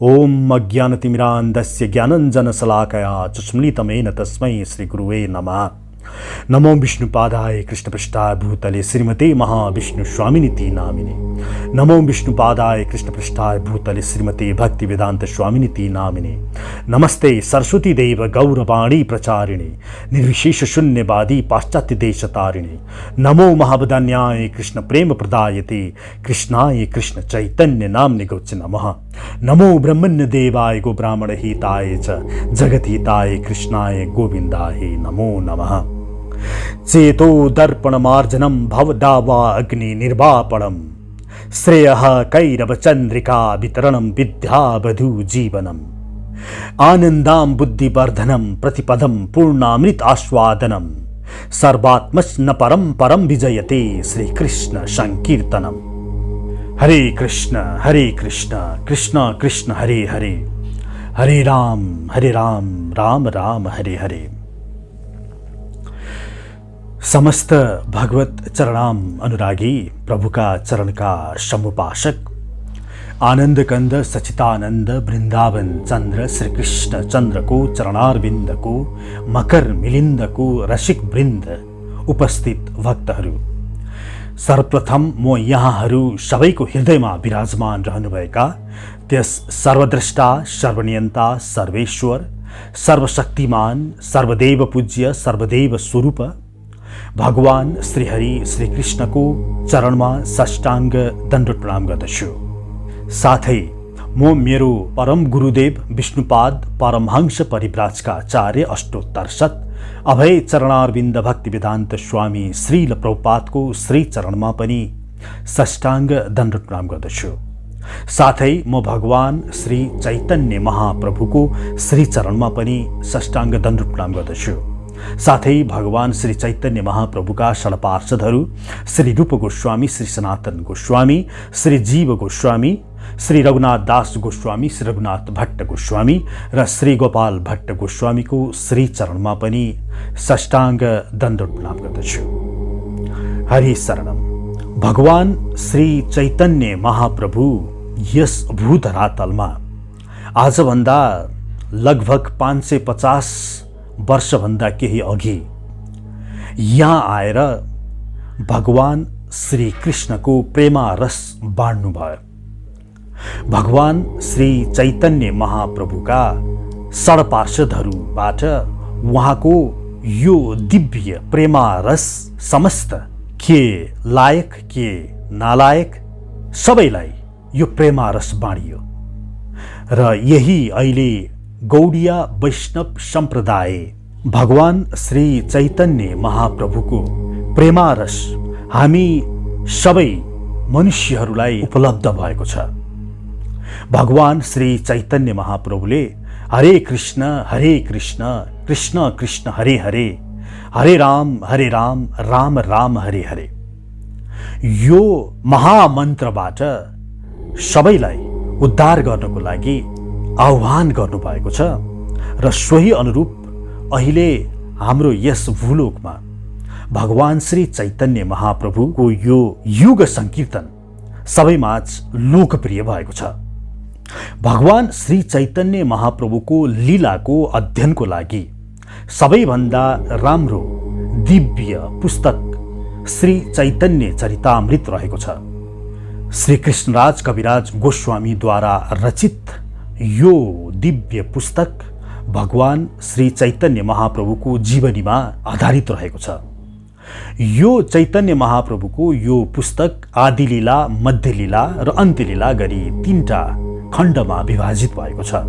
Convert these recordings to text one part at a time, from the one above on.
ओम अज्ञानतिमिरान्धस्य ज्ञानञ्जनशलाकया चक्षुन्मीलितं तस्मै श्रीगुरुवे नमः। नमो विष्णुपादाय कृष्णपृष्ठाय भूतले श्रीमते महाविष्णुस्वामिनिति नामिने। नमो विष्णुपादाय कृष्णपृष्ठाय भूतले श्रीमते भक्तिवेदांत स्वामिनिति नामिने। नमस्ते सरस्वती देव गौरवाणी प्रचारिणे निर्विशेष शून्यवादी पाश्चात्य देशतारिणे। नमो महावदान्याय कृष्ण प्रेम प्रदायते कृष्णाय कृष्ण चैतन्य नाम्ने गौच नमः। नमो ब्रह्मण्य देवाय गो ब्राह्मण हिताय च जगत हिताय कृष्णाय गोविंदाय नमो नमः। चेतो दर्पण मार्जनम भवदावा अग्नि निर्वापणम श्रेयः कैरव चंद्रिका वितरणम विद्यावधु जीवनम आनंदाम बुद्धिवर्धनम प्रतिपदम पूर्णामृत आस्वादनम सर्वात्मस्न परम परम विजयते श्री कृष्ण संकीर्तनम। हरे कृष्ण कृष्ण कृष्ण हरे हरे, हरे राम राम राम हरे हरे। समस्त भगवत चरणाम अनुरागी प्रभु का चरण का समुपासक आनंद कंद सचितानंद वृंदावन चंद्र श्री कृष्ण चंद्र को चरणारविंद को मकर मिलिंद को रसिक वृंद उपस्थित भक्तहरू, सर्वप्रथम म यहाँहरू सबैको हृदयमा विराजमान रहनुभएका त्यस सर्वद्रष्टा सर्वनियन्ता सर्वेश्वर सर्वशक्तिमान सर्वदेव पूज्य सर्वदेव स्वरूप भगवान श्रीहरि श्री कृष्णको चरणमा साष्टाङ्ग दण्डवत प्रणाम गर्दछु। साथै म मेरो परम गुरुदेव विष्णुपाद परमहंस परिव्राजका आचार्य अष्टोत्तर शत अभय चरणारविन्द भक्तिवेदान्त स्वामी श्रील प्रभुपादको श्री चरणमा पनि साष्टाङ्ग दण्डवत प्रणाम गर्दछु। साथै म भगवान श्री चैतन्य महाप्रभुको श्री चरणमा पनि साष्टाङ्ग दण्डवत प्रणाम गर्दछु। साथै भगवान श्री चैतन्य महाप्रभुका षड्पार्षदहरू श्री रूप गोस्वामी श्री सनातन गोस्वामी श्री जीव गोस्वामी श्री रघुनाथ दास गोस्वामी श्री रघुनाथ भट्ट गोस्वामी र श्री गोपाल भट्ट गोस्वामीको श्री चरणमा पनि साष्टाङ्ग दण्डवत प्रणाम गर्दछु। हरि शरणम। भगवान श्री चैतन्य महाप्रभु यस भूधरातलमा आजभन्दा लगभग 550 वर्षभन्दा केही अघि यहाँ आएर भगवान श्री कृष्णको प्रेमारस बाँड्नुभयो। भगवान श्री चैतन्य महाप्रभुका षड्पार्षदहरूबाट उहाँको यो दिव्य प्रेमारस समस्त के लायक के नालायक सबैलाई यो प्रेमारस बाँडियो र यही अहिले गौडिया वैष्णव सम्प्रदाय भगवान श्री चैतन्य महाप्रभुको प्रेमारस हामी सबै मनुष्यहरूलाई उपलब्ध भएको छ। भगवान श्री चैतन्य महाप्रभुले हरे कृष्ण कृष्ण कृष्ण हरे हरे, हरे राम राम राम हरे हरे यो महामन्त्रबाट सबैलाई उद्धार गर्नको लागि आह्वान गर्नुभएको छ र सोही अनुरूप अहिले हाम्रो यस भूलोकमा भगवान श्री चैतन्य महाप्रभुको यो युग संकीर्तन सबैमाझ लोकप्रिय भएको छ। भगवान श्री चैतन्य महाप्रभुको लीलाको अध्ययनको लागि सबैभन्दा राम्रो दिव्य पुस्तक श्री चैतन्य चरितामृत रहेको छ। श्री कृष्णराज कविराज गोस्वामीद्वारा रचित यो दिव्य पुस्तक भगवान श्री चैतन्य महाप्रभुको जीवनीमा आधारित रहेको छ। यो चैतन्य महाप्रभुको यो पुस्तक आदिलीला मध्यलीला र अन्त्यलीला गरी 3टा खण्डमा विभाजित भएको छ।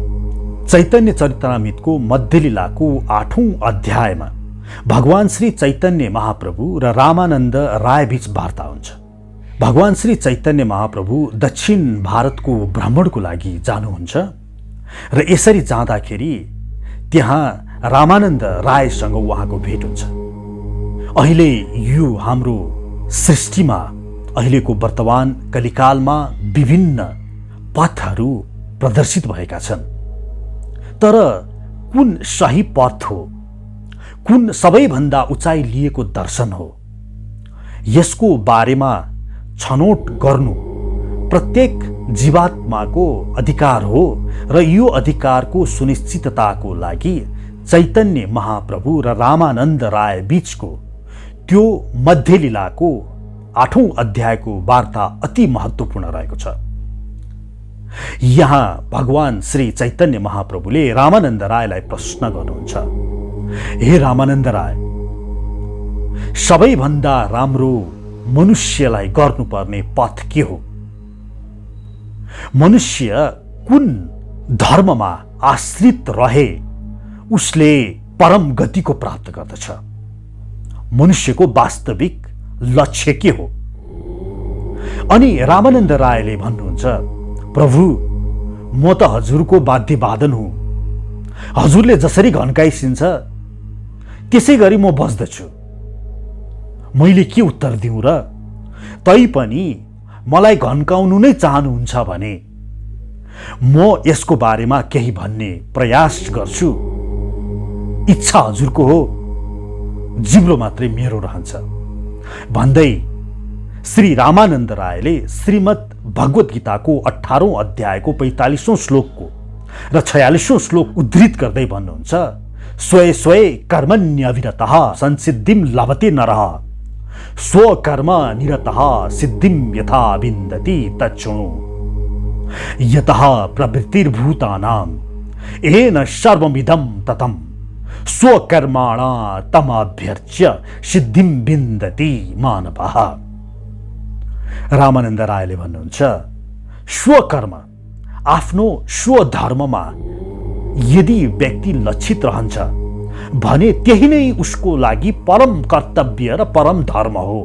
चैतन्य चरितामृतको मध्यलीलाको 8औं अध्यायमा भगवान श्री चैतन्य महाप्रभु र रामानन्द रायबीच वार्ता हुन्छ। भगवान श्री चैतन्य महाप्रभु दक्षिण भारतको भ्रमणको लागि जानुहुन्छ र यसरी जाँदाखेरि त्यहाँ रामानन्द रायसँग उहाँको भेट हुन्छ। अहिले यो हाम्रो सृष्टिमा अहिलेको वर्तमान कलिकालमा विभिन्न पथहरू प्रदर्शित भएका छन्, तर कुन सही पथ हो, कुन सबैभन्दा उचाइ लिएको दर्शन हो, यसको बारेमा छनौट गर्नु प्रत्येक जीवात्माको अधिकार हो र यो अधिकारको सुनिश्चितताको लागि चैतन्य महाप्रभु र रामानन्द राय बीचको त्यो मध्यलीलाको 8औं अध्यायको वार्ता अति महत्त्वपूर्ण रहेको छ। यहाँ भगवान श्री चैतन्य महाप्रभुले रामानन्द रायलाई प्रश्न गर्नुहुन्छ, हे रामानन्द राय, सबैभन्दा राम्रो मनुष्यलाई गर्नुपर्ने पथ के हो? मनुष्य कुन धर्ममा आश्रित रहे उसले परम गतिको प्राप्त गर्दछ? मनुष्यको वास्तविक लक्ष्य के हो? अनि रामानन्द रायले भन्नुहुन्छ, प्रभु, म त हजुरको वाद्यवादन हुँ। हजुरले जसरी घन्काइसिन्छ त्यसै गरी म बज्दछु। मैले के उत्तर दिउँ र? तैपनि मलाई घन्काउनु नै चाहनुहुन्छ भने म यसको बारेमा केही भन्ने प्रयास गर्छु। इच्छा हजुरको हो, जिब्रो मात्रै मेरो रहन्छ भन्दै श्री रामानन्द रायले श्रीमद् भगवत गीताको 18औं अध्यायको 45औं श्लोकको र 46औं श्लोक उद्धृत गर्दै भन्नुहुन्छ, स्वय स्वय कर्मण्यविरतः संसिद्धिं लभते नरः स्वकर्म निरतः सिद्धिं यथा विन्दति तच्छृणु यतः प्रवृत्तिर्भूतानां येन सर्वमिदं ततं स्वकर्माणा तमभ्यर्च्य सिद्धिं विन्दति मानवः। रामानन्द रायले भन्नुहुन्छ, स्वकर्म, आफ्नो स्वधर्ममा यदि व्यक्ति लक्षित रहन्छ भने त्यही नै उसको लागि परम कर्तव्य र परम धर्म हो।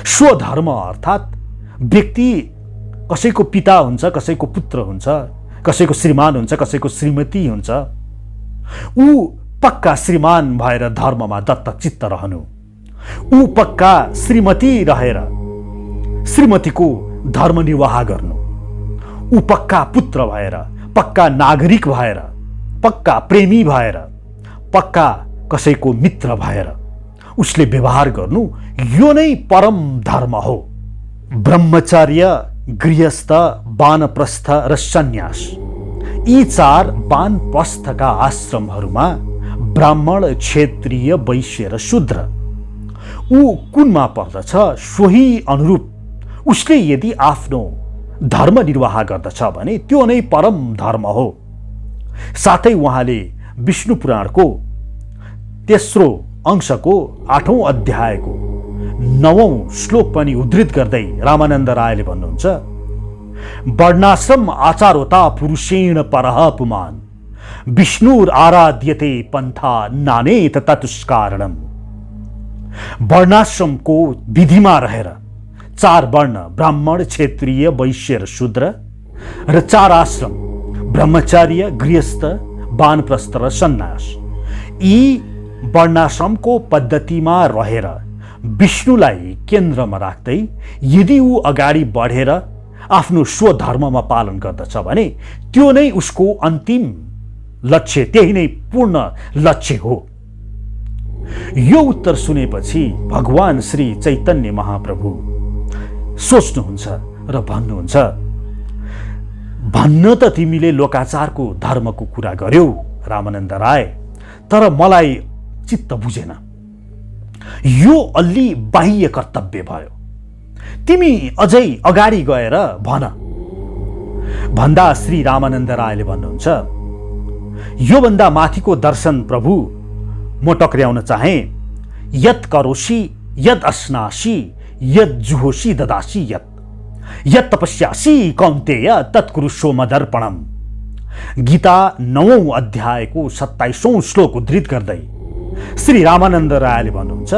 स्वधर्म अर्थात् व्यक्ति कसैको पिता हुन्छ, कसैको पुत्र हुन्छ, कसैको श्रीमान हुन्छ, कसैको श्रीमती हुन्छ। ऊ पक्का श्रीमान भएर धर्ममा दत्तचित्त रहनु, ऊ पक्का श्रीमती रहेर श्रीमतीको धर्म निर्वाह गर्नु, ऊ पक्का पुत्र भएर, पक्का नागरिक भएर, पक्का प्रेमी भएर, पक्का कसैको मित्र भएर उसले व्यवहार गर्नु, यो नै परम धर्म हो। ब्रह्मचर्य, गृहस्थ, वानप्रस्थ र सन्यास, यी 4 वानप्रस्थका आश्रमहरूमा ब्राह्मण, क्षेत्रीय, वैश्य र शूद्र ऊ कुनमा पर्दछ सोही अनुरूप उसले यदि आफ्नो धर्म निर्वाह गर्दछ भने त्यो नै परम धर्म हो। साथै उहाँले विष्णु पुराणको 3रो अंशको 8औं अध्यायको 9औं श्लोक पनि उद्धृत गर्दै रामानन्द रायले भन्नुहुन्छ, वर्णाश्रम आचारोता पुरुषेण परः पुमान् विष्णुर आराध्यते पन्था नानेत ततुष्कारणम्। वर्णाश्रमको विधिमा रहेर 4 वर्ण ब्राह्मण, क्षेत्रीय, वैश्य र शूद्र र 4 आश्रम ब्रह्मचर्य, गृहस्थ, वानप्रस्थ र सन्यास, यी वर्णाश्रमको पद्धतिमा रहेर विष्णुलाई केन्द्रमा राख्दै यदि ऊ अगाडि बढेर आफ्नो स्वधर्ममा पालन गर्दछ भने त्यो नै उसको अन्तिम लक्ष्य, त्यही नै पूर्ण लक्ष्य हो। यो उत्तर सुनेपछि भगवान श्री चैतन्य महाप्रभु सोच्नुहुन्छ र भन्नुहुन्छ, भन्न त तिमीले लोकाचारको धर्मको कुरा गर्यौ रामानन्द राय, तर मलाई चित्त बुझेन। यो अलि बाह्य कर्तव्य भयो। तिमी अझै अगाडि गएर भन भन्दा श्री रामानन्द रायले भन्नुहुन्छ, योभन्दा माथिको दर्शन प्रभु म टक्र्याउन चाहे। यत् करोषि यद् अस्नासि यद् जुहोषि ददासि यत् तपस्यासि कौन्तेय तत्कुरुष्व मदर्पणम्। गीता 9औं अध्यायको 27औं श्लोक उद्धृत गर्दै श्री रामानन्द रायले भन्नुहुन्छ,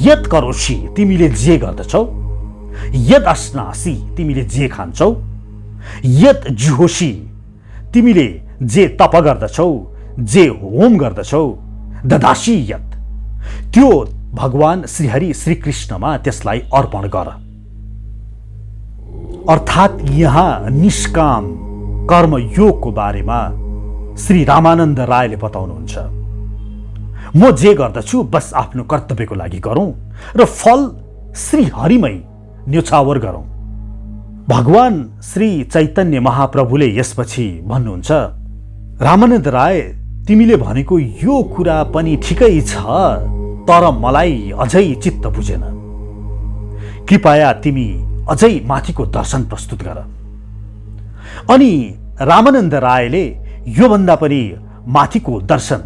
यत् करोषि, तिमीले जे गर्दछौ, यद् अस्नासि, तिमीले जे खान्छौ, यत् जुहोषि, तिमीले जे तप गर्दछौ, जे होम गर्दछौ, ददासि यत्, त्यो भगवान श्रीहरि श्रीकृष्णमा त्यसलाई अर्पण गर। अर्थात् यहाँ निष्काम कर्मयोगको बारेमा श्री रामानन्द रायले बताउनुहुन्छ, म जे गर्दछु बस आफ्नो कर्तव्यको लागि गरौँ र फल श्रीहरिमै न्योछावर गरौँ भगवान श्री चैतन्य महाप्रभुले यसपछि भन्नुहुन्छ, रामानन्द राय, तिमीले भनेको यो कुरा पनि ठिकै छ, तर मलाई अझै चित्त बुझेन। कृपया तिमी अझै माथिको दर्शन प्रस्तुत गर। अनि रामानन्द रायले योभन्दा पनि माथिको दर्शन,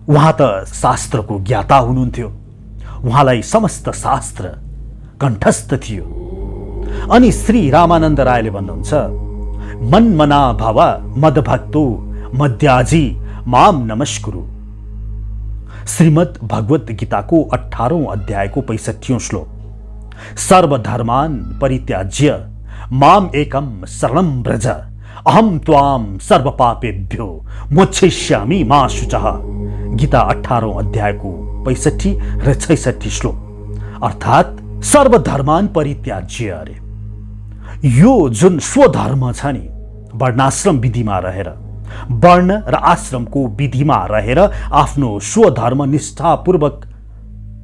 उहाँ त शास्त्रको ज्ञाता हुनुहुन्थ्यो, उहाँलाई समस्त शास्त्र कण्ठस्थ थियो। अनि श्री रामानन्द रायले भन्नुहुन्छ, मन्मना भव मदभक्तो मध्याजी माम नमस्कुरु। श्रीमद् भगवत गीताको 18औं अध्यायको 65औं श्लोक, सर्वधर्मान् परित्याज्य माम एकम शरणं व्रज अहम त्वाम सर्वपापेभ्यो मोक्षयिष्यामि मा शुचः। गीता 18औं अध्यायको 65 र 66 श्लोक, अर्थात् सर्वधर्मान् परित्याज्य। अरे यो जुन स्वधर्म छ नि, वर्णाश्रम विधिमा रहेर, वर्ण र आश्रमको विधिमा रहेर आफ्नो स्वधर्म निष्ठापूर्वक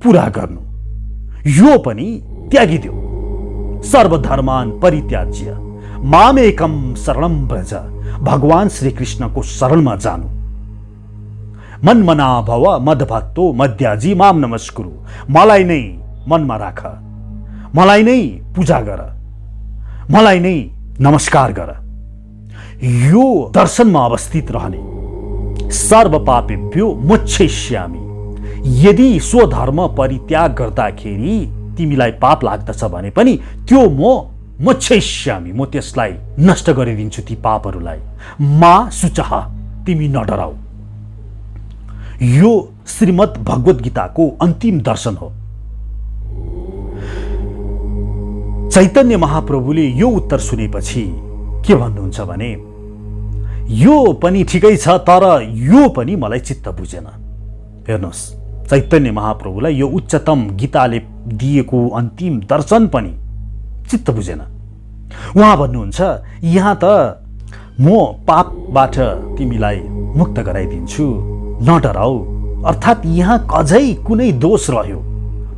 पूरा गर्नु, यो पनि त्यागिदेऊ। सर्वधर्मान् परित्याज्य मामेकम शरणं व्रज, भगवान श्री कृष्णको शरणमा जानु। मन्मना भव मदभक्तो मध्याजी माम नमस्कुरु, मलाई नै मनमा राख, मलाई नै पूजा गर, मलाई नै नमस्कार गर। यो दर्शनमा अवस्थित रहने। सर्वपापेभ्यो मोक्षयिष्यामि, यदि स्वधर्म परित्याग गर्दाखेरि तिमीलाई पाप लाग्दछ भने पनि त्यो म मोक्षयिष्यामि, म त्यसलाई नष्ट गरिदिन्छु ती पापहरूलाई। मा शुचः, तिमी नडराऊ। यो श्रीमद् भगवत गीताको अन्तिम दर्शन हो। चैतन्य महाप्रभुले यो उत्तर सुनेपछि के भन्नुहुन्छ भने, यो पनि ठिकै छ, तर यो पनि मलाई चित्त बुझेन। हेर्नुहोस्, चैतन्य महाप्रभुलाई यो उच्चतम गीताले दिएको अन्तिम दर्शन पनि चित्त बुझेन। उहाँ भन्नुहुन्छ, यहाँ त म पापबाट तिमीलाई मुक्त गराइदिन्छु, नडराऊ। अर्थात् यहाँ अझै कुनै दोष रह्यो,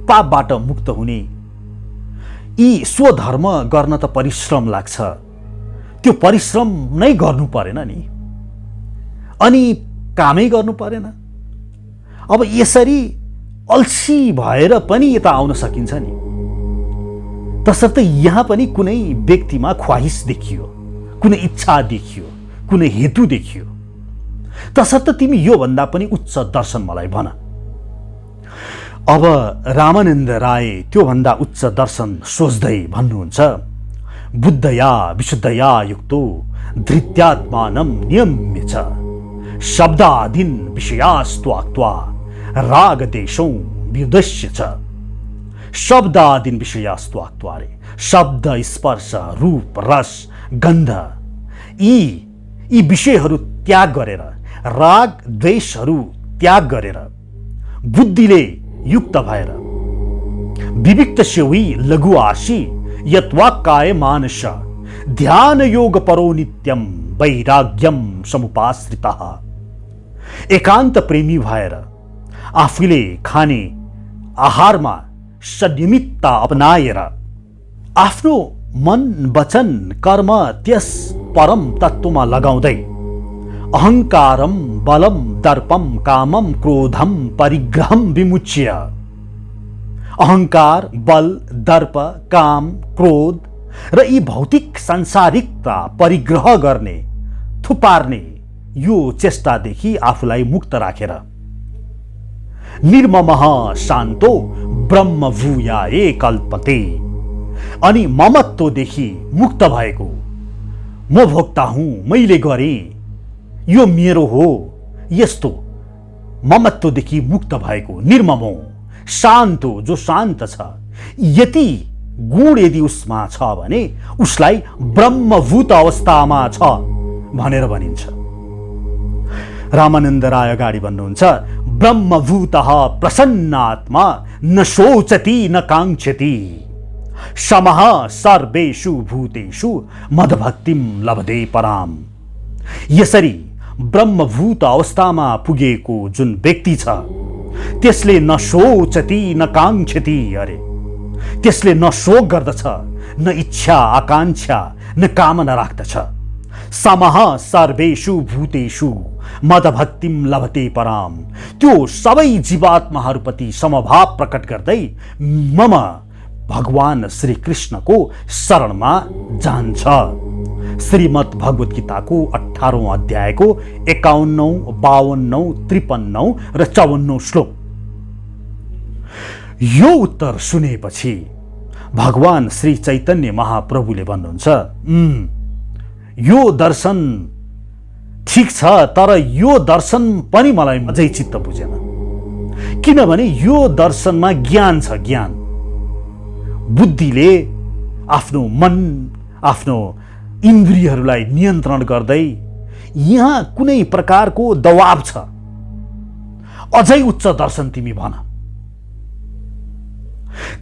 पापबाट मुक्त हुने। यी स्वधर्म गर्न त परिश्रम लाग्छ, त्यो परिश्रम नै गर्नु परेन नि, अनि कामै गर्नु परेन। अब यसरी अल्छी भएर पनि यता आउन सकिन्छ नि। तसर्थ यहाँ पनि कुनै व्यक्तिमा ख्वाहिस देखियो, कुनै इच्छा देखियो, कुनै हेतु देखियो। तसर्थ तिमी योभन्दा पनि उच्च दर्शन मलाई भन। अब रामानन्द राय त्योभन्दा उच्च दर्शन सोच्दै भन्नुहुन्छ, बुद्धया विशुद्धया युक्तो धृत्यात्मानं नियम्य च शब्दादीन् विषयास्त्वाक्त्वा रागदेशौ विउद्देश्य च। शब्दादीन् विषयास्त्वाक्त्वा, रे शब्द, स्पर्श, रूप, रस, गन्ध, यी विषयहरू त्याग गरेर, राग द्वेषहरू त्याग गरेर, बुद्धिले युक्त भएर, विविक्तस्य हि लघु आशी यत्वाक्काय मानस ध्यान योग परो नित्यम वैराग्यम समुपाश्रितः। एकान्त प्रेमी भएर आफूले खाने आहारमा संयमितता अपनाएर आफ्नो मन वचन कर्म त्यस परम तत्वमा लगाउँदै अहंकारम बलम दर्पम कामम क्रोधम परिग्रहम विमुच्य, अहंकार, बल, दर्प, काम, क्रोध र यी भौतिक सांसारिकता परिग्रह गर्ने, थुपार्ने यो चेष्टादेखि आफूलाई मुक्त राखेर निर्ममः शान्तो ब्रह्म भूयाए कल्पते, अनि ममत्वदेखि मुक्त भएको, म भोक्ता हुँ, मैले गरेँ, यो मेरो हो, यस्तो ममत्वदेखि मुक्त भएको निर्ममो शान्तो, जो शान्त छ, यति गुण यदि उसमा छ भने उसलाई ब्रह्मभूत अवस्थामा छ भनेर भनिन्छ। रामानन्द राय अगाडि भन्नुहुन्छ, ब्रह्मभूतः प्रसन्नात्मा न शोचति न काङ्क्षति समः सर्वेषु भूतेषु मदभक्तिम लभते पराम। यसरी ब्रह्मभूत अवस्थामा पुगेको जुन व्यक्ति छ त्यसले न शोचति न काङ्क्षति, अरे त्यसले न शोक गर्दछ न इच्छा आकांक्षा न कामना राख्दछ। समः सर्वेषु भूतेषु मदभक्तिम लभते पराम। त्यो सबै जीवात्माहरूप्रति समभाव प्रकट गर्दै मम भगवान श्री कृष्णको शरणमा जान्छ। श्रीमद् भगवत गीताको 18औं अध्यायको 51औं, 52औं, 53औं र 54औं श्लोक। यो उत्तर सुनेपछि भगवान श्री चैतन्य महाप्रभुले भन्नुहुन्छ, यो दर्शन ठिक छ, तर यो दर्शन पनि मलाई अझै चित्त बुझेन। किनभने यो दर्शनमा ज्ञान छ, ज्ञान। बुद्धिले आफ्नो मन, आफ्नो इन्द्रियहरूलाई नियन्त्रण गर्दै यहाँ कुनै प्रकारको दबाब छ, अझै उच्च दर्शन तिमी भन।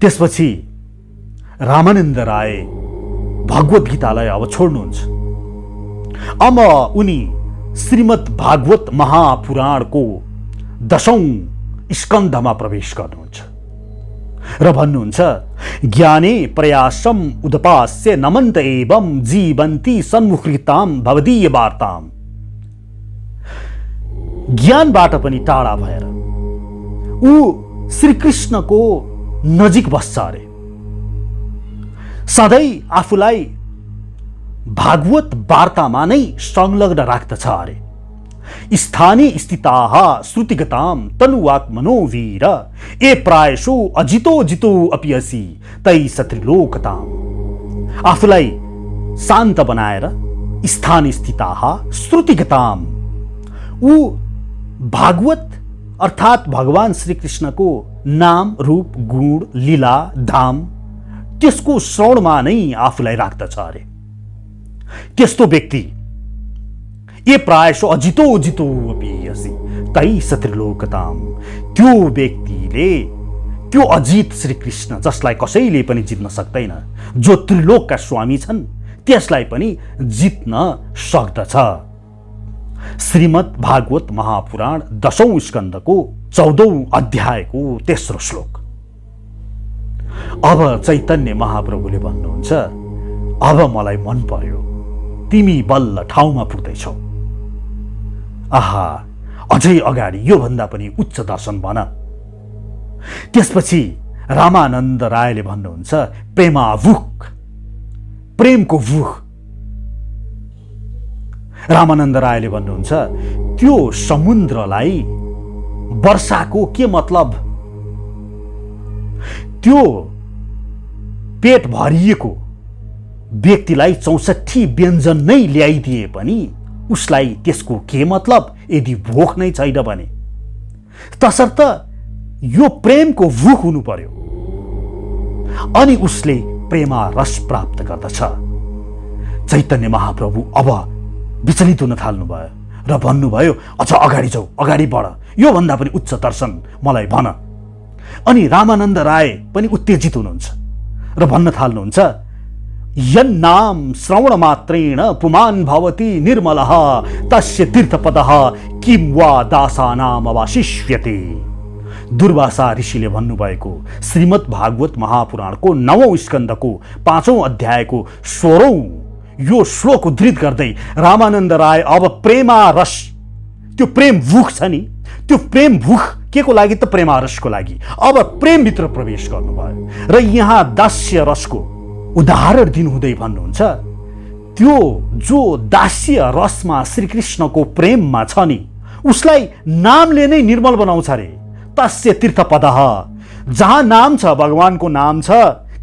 त्यसपछि रामानन्द राय भगवत गीतालाई अब छोड्नुहुन्छ। अब उनी श्रीमद् भागवत महापुराणको 10औं स्कन्धमा प्रवेश गर्नुहुन्छ र भन्नुहुन्छ, ज्ञाने प्रयासम उदपास्य नमन्त एवं जीवन्ती सन्मुखृताम भवदीय वार्ताम। ज्ञानबाट पनि टाढा भएर ऊ श्रीकृष्णको नजिक बस्छ अरे। सधैँ आफूलाई भागवत वार्तामा नै संलग्न राख्दछ अरे। स्थाने स्थिताः श्रुतिगताम तनुवाक मनोवीर ए प्रायशो अजितो जितो अपि असि तै सत्रिलोकताम। आफूलाई शान्त बनाएर स्थाने स्थिताः श्रुतिगताम, ऊ भागवत अर्थात् भगवान श्रीकृष्णको नाम, रूप, गुण, लीला, धाम त्यसको श्रवणमा नै आफूलाई राख्दछ अरे। त्यस्तो व्यक्ति ए प्रायशो अजितो जितो अपि असि तै सत्रिलोकताम, त्यो व्यक्तिले, त्यो अजित श्रीकृष्ण जसलाई कसैले पनि जित्न सक्दैन, जो त्रिलोकका स्वामी छन्, त्यसलाई पनि जित्न सक्दछ। श्रीमद् भागवत महापुराण 10औं स्कन्धको 14औं अध्यायको 3रो श्लोक। अब चैतन्य महाप्रभुले भन्नुहुन्छ, अब मलाई मन पर्यो, तिमी बल्ल ठाउँमा पुग्दैछौ। आहा, अझै अगाडि यो भन्दा पनि उच्च दर्शन भन। त्यसपछि रामानन्द रायले भन्नुहुन्छ, प्रेमावुख, प्रेमको भुख। रामानन्द रायले भन्नुहुन्छ, त्यो समुद्रलाई वर्षाको के मतलब? त्यो पेट भरिएको व्यक्तिलाई 64 व्यञ्जन नै ल्याइदिए पनि उसलाई त्यसको के मतलब, यदि भोक नै छैन भने? तसर्थ यो प्रेमको भुख हुनु पर्यो, अनि उसले प्रेमा रस प्राप्त गर्दछ। चैतन्य महाप्रभु अब विचलित हुन थाल्नुभयो र भन्नुभयो, अझ अगाडि जाऊ, अगाडि बढ, यो भन्दा पनि उच्च दर्शन मलाई भन। अनि रामानन्द राय पनि उत्तेजित हुनुहुन्छ र भन्न थाल्नुहुन्छ, यन्नाम श्रवण मात्रेण पुमान् भवति निर्मलः तस्य तीर्थपदः किं वा दासानाम अवशिष्यते। दुर्वासा ऋषिले भन्नुभएको श्रीमद् भागवत महापुराणको 9औं स्कन्धको 5औं अध्यायको 16औं यो श्लोक उद्धृत गर्दै रामानन्द राय अब प्रेमा रस, त्यो प्रेम भुख छ नि, त्यो प्रेम भुख के को लागि त? प्रेमा रसको लागि। अब प्रेमभित्र प्रवेश गर्नुभयो र यहाँ दास्य रसको उदाहरण दिनुहुँदै भन्नुहुन्छ, त्यो जो दास्य रसमा श्रीकृष्णको प्रेममा छ नि, उसलाई नामले नै निर्मल बनाउँछ रे। तस्य तीर्थपदः, जहाँ नाम छ, भगवानको नाम छ,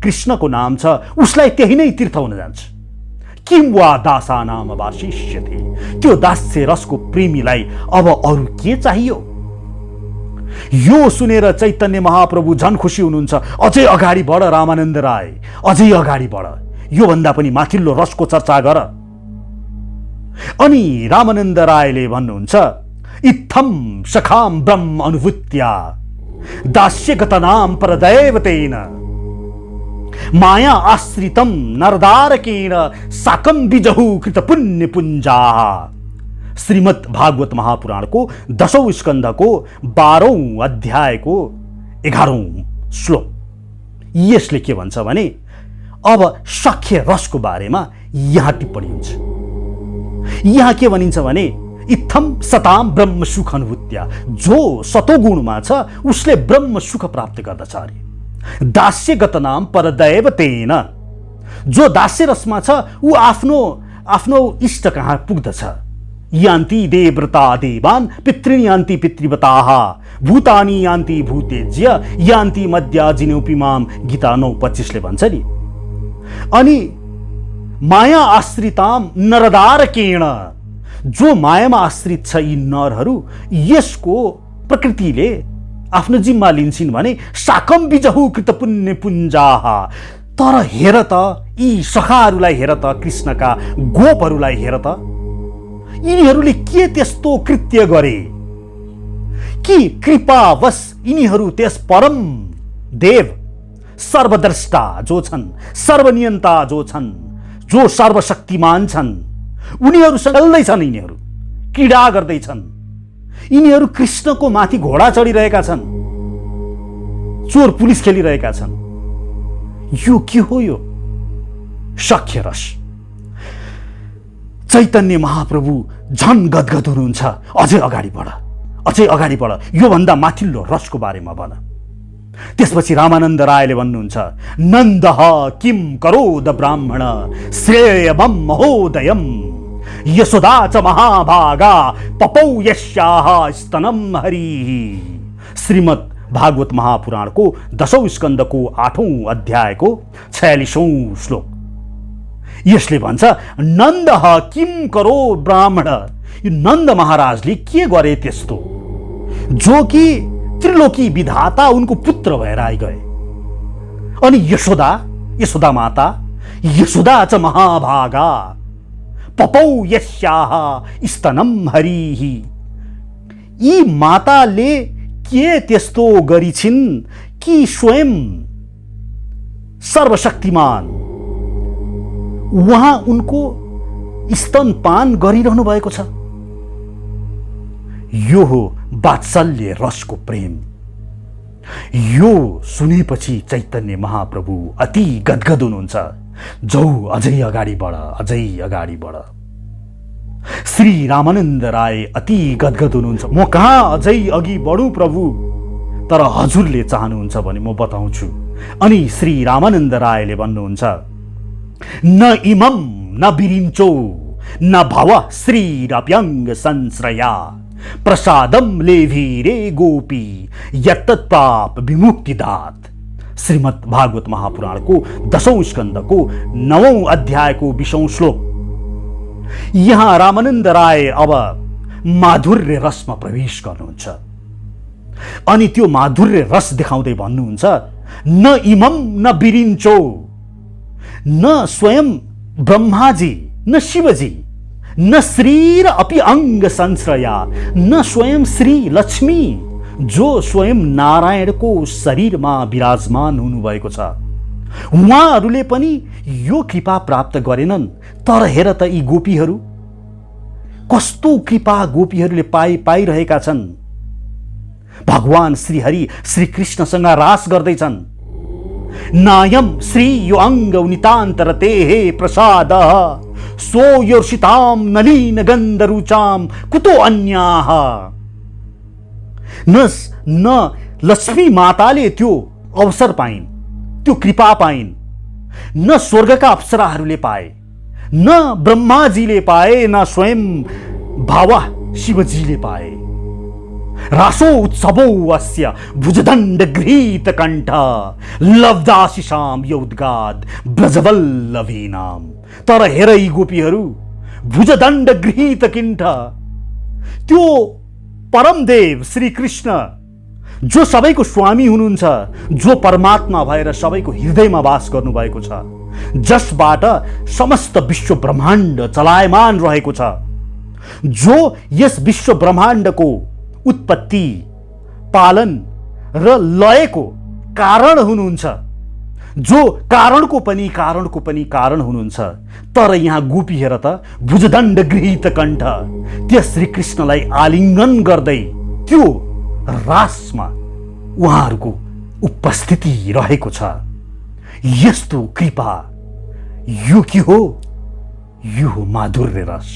कृष्णको नाम छ, उसलाई त्यही नै तीर्थ हुन जान्छ। किम वा दासानाम अवशिष्यते, त्यो दास्य रसको प्रेमीलाई अब अरू के चाहियो? यो सुनेर चैतन्य महाप्रभु झन खुसी हुनुहुन्छ। अझै अगाडि बढ रामानन्द राय, अझै अगाडि बढ, यो भन्दा पनि माथिल्लो रसको चर्चा गर। अनि रामानन्द रायले भन्नुहुन्छ, इत्थम सखाम ब्रह्म अनुभूत्या दास्यगतनाम परदैवतेन माया आश्रितम नरदारकेण साकं बिजहु कृत पुण्य पुंजा। श्रीमद् भागवत महापुराणको 10औं स्कन्धको 12औं अध्यायको 11औं श्लोक। यसले के भन्छ भने, अब सख्य रसको बारेमा यहाँ टिप्पणी हुन्छ। यहाँ के भनिन्छ भने इत्थम सताम ब्रह्म सुख अनुभूत्या, जो सतोगुणमा छ उसले ब्रह्म सुख प्राप्त गर्दछ अरे। दास्यगत नाम परदैव तेन, जो दास्य रसमा छ ऊ आफ्नो इष्ट कहाँ पुग्दछ। यान्ति देवव्रता देवान् पितॄन् यान्ति पितृव्रताः भूतानि यान्ति भूतेज्य यान्ति मध्या जिनोपिमाम, गीता 9:25 भन्छ नि। अनि माया आश्रिताम नरदारकेण, जो मायामा आश्रित छ यी नरहरू, यसको प्रकृतिले आफ्नो जिम्मा लिन्छन् भने साकम बिजहु कृत पुण्य पुञ्जाः। तर हेर त यी सखाहरूलाई हेर त, कृष्णका गोपहरूलाई हेर त, यिनीहरूले के त्यस्तो कृत्य गरे कि कृपावश यिनीहरू त्यस परम देव सर्वद्रष्टा जो छन्, सर्वनियन्ता जो छन्, जो सर्वशक्तिमान छन्, उनीहरूसँग चल्दैछन्, यिनीहरू क्रीडा गर्दैछन्। यिनीहरू कृष्णको माथि घोडा चढिरहेका छन्, चोर पुलिस खेलिरहेका छन्। यो के हो? यो सख्य रस। चैतन्य महाप्रभु झन गदगद हुनुहुन्छ। अझै अगाडि बढ, अझै अगाडि बढ, योभन्दा माथिल्लो रसको बारेमा भन। त्यसपछि रामानन्द रायले भन्नुहुन्छ, नन्दः किम करोद ब्राह्मण श्रेयमं महोदयम यशोदा च महाभागा पपौ यस्याः स्तनम हरिः। श्रीमद् भागवत महापुराणको 10औं स्कन्धको 8औं अध्यायको 46औं श्लोक। यसले भन्छ, नन्दः किम करो ब्राह्मण, यो नन्द महाराजले के गरे त्यस्तो, जो कि त्रिलोकी विधाता उनको पुत्र भएर आइगए। अनि यशोदा माता, यशोदा च महाभागा पपौ यस्याः स्तनम हरिः। यी माताले के त्यस्तो गरिछिन् कि स्वयं सर्वशक्तिमान उहाँ उनको स्तनपान गरिरहनु भएको छ। यो हो वात्सल्य रसको प्रेम। यो सुनेपछि चैतन्य महाप्रभु अति गदगद हुनुहुन्छ। जाऊ, अझै अगाडि बढ, अझै अगाडि बढ। श्री रामानन्द राय अति गदगद हुनुहुन्छ। म कहाँ अझै अघि बढौँ प्रभु, तर हजुरले चाहनुहुन्छ भने म बताउँछु। अनि श्री रामानन्द रायले भन्नुहुन्छ, न इमं न बिरिञ्चो न भव श्रीरप्यङ्ग संश्रया प्रसादम लेभीरे गोपी यत्तत्पाप विमुक्तिदात। श्रीमद् भागवत महापुराणको 10औं स्कन्धको 9औं अध्यायको 20औं श्लोक। यहाँ रामानन्द राय अब माधुर्य रसमा प्रवेश गर्नुहुन्छ। अनि त्यो माधुर्य रस देखाउँदै भन्नुहुन्छ, न इमं न बिरिञ्चो, न स्वयं ब्रह्माजी न शिवजी, न श्री र अपि अंग संश्रया, न स्वयं श्री लक्ष्मी जो स्वयं नारायणको शरीरमा विराजमान हुनुभएको छ, उहाँहरूले पनि यो कृपा प्राप्त गरेनन्। तर हेर त यी गोपीहरू, कस्तो कृपा गोपीहरूले पाइरहेका छन्। भगवान श्रीहरि श्री कृष्णसँग रास गर्दैछन्। नायम श्री यो अंग नितान्तरते हे प्रसाद सो योर्षिताम नलीन गन्धरुचाम कुतो अन्याः। न लक्ष्मी माताले त्यो अवसर पाइन्, त्यो कृपा पाइन्, न स्वर्गका अप्सराहरूले पाए, न ब्रह्माजीले पाए, न स्वयं भावा शिवजीले पाए। रासो उत्सवो अस्य भुजदण्ड गृहीत कण्ठ लब्धाशिषाम यौद्गाद ब्रजवल्लभीनाम। तर हेर यी गोपीहरू भुजदण्ड गृहीत कण्ठ, त्यो परमदेव श्री कृष्ण जो सबैको स्वामी हुनुहुन्छ, जो परमात्मा भएर सबैको हृदयमा वास गर्नुभएको छ, जसबाट समस्त विश्व ब्रह्माण्ड चलायमान रहेको छ, जो यस विश्व ब्रह्माण्डको उत्पत्ति, पालन र लयको कारण हुनुहुन्छ, जो कारणको पनि कारण हुनुहुन्छ। तर यहाँ गोपी हेर त, भुजदण्ड गृहीत कण्ठ, त्यस श्री कृष्णलाई आलिङ्गन गर्दै त्यो रासमा उहाँहरूको उपस्थिति रहेको छ। यस्तो कृपा यो के हो? यो हो माधुर्य रस।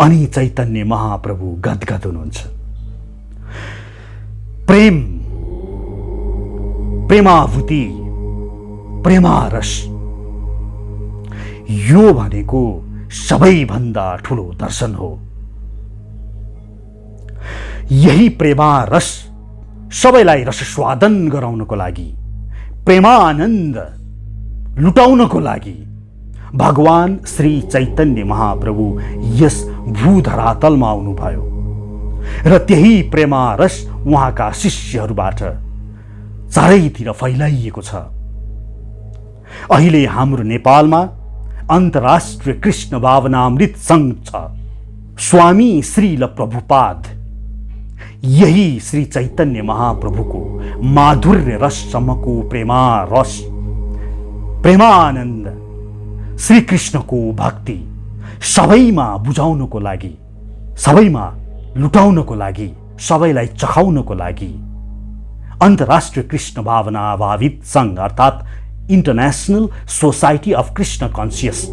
अनि चैतन्य महाप्रभु गदगद हुनुहुन्छ। प्रेम, प्रेमाभूति, प्रेमारस, यो भनेको सबैभन्दा ठुलो दर्शन हो। यही प्रेमारस सबैलाई रसस्वादन गराउनको लागि, प्रेमानन्द लुटाउनको लागि भगवान श्री चैतन्य महाप्रभु यस भूधरातलमा आउनुभयो र त्यही प्रेमारस उहाँका शिष्यहरूबाट चारैतिर फैलाइएको छ। अहिले हाम्रो नेपालमा अन्तर्राष्ट्रिय कृष्ण भावनामृत सङ्घ छ। स्वामी श्रील प्रभुपाद यही श्री चैतन्य महाप्रभुको माधुर्य रससम्मको प्रेमारस, प्रेमानन्द, श्री कृष्णको भक्ति सबैमा बुझाउनको लागि, सबैमा लुटाउनको लागि, सबैलाई चखाउनको लागि अन्तर्राष्ट्रिय कृष्ण भावना भावित सङ्घ अर्थात् international society of Krishna conscious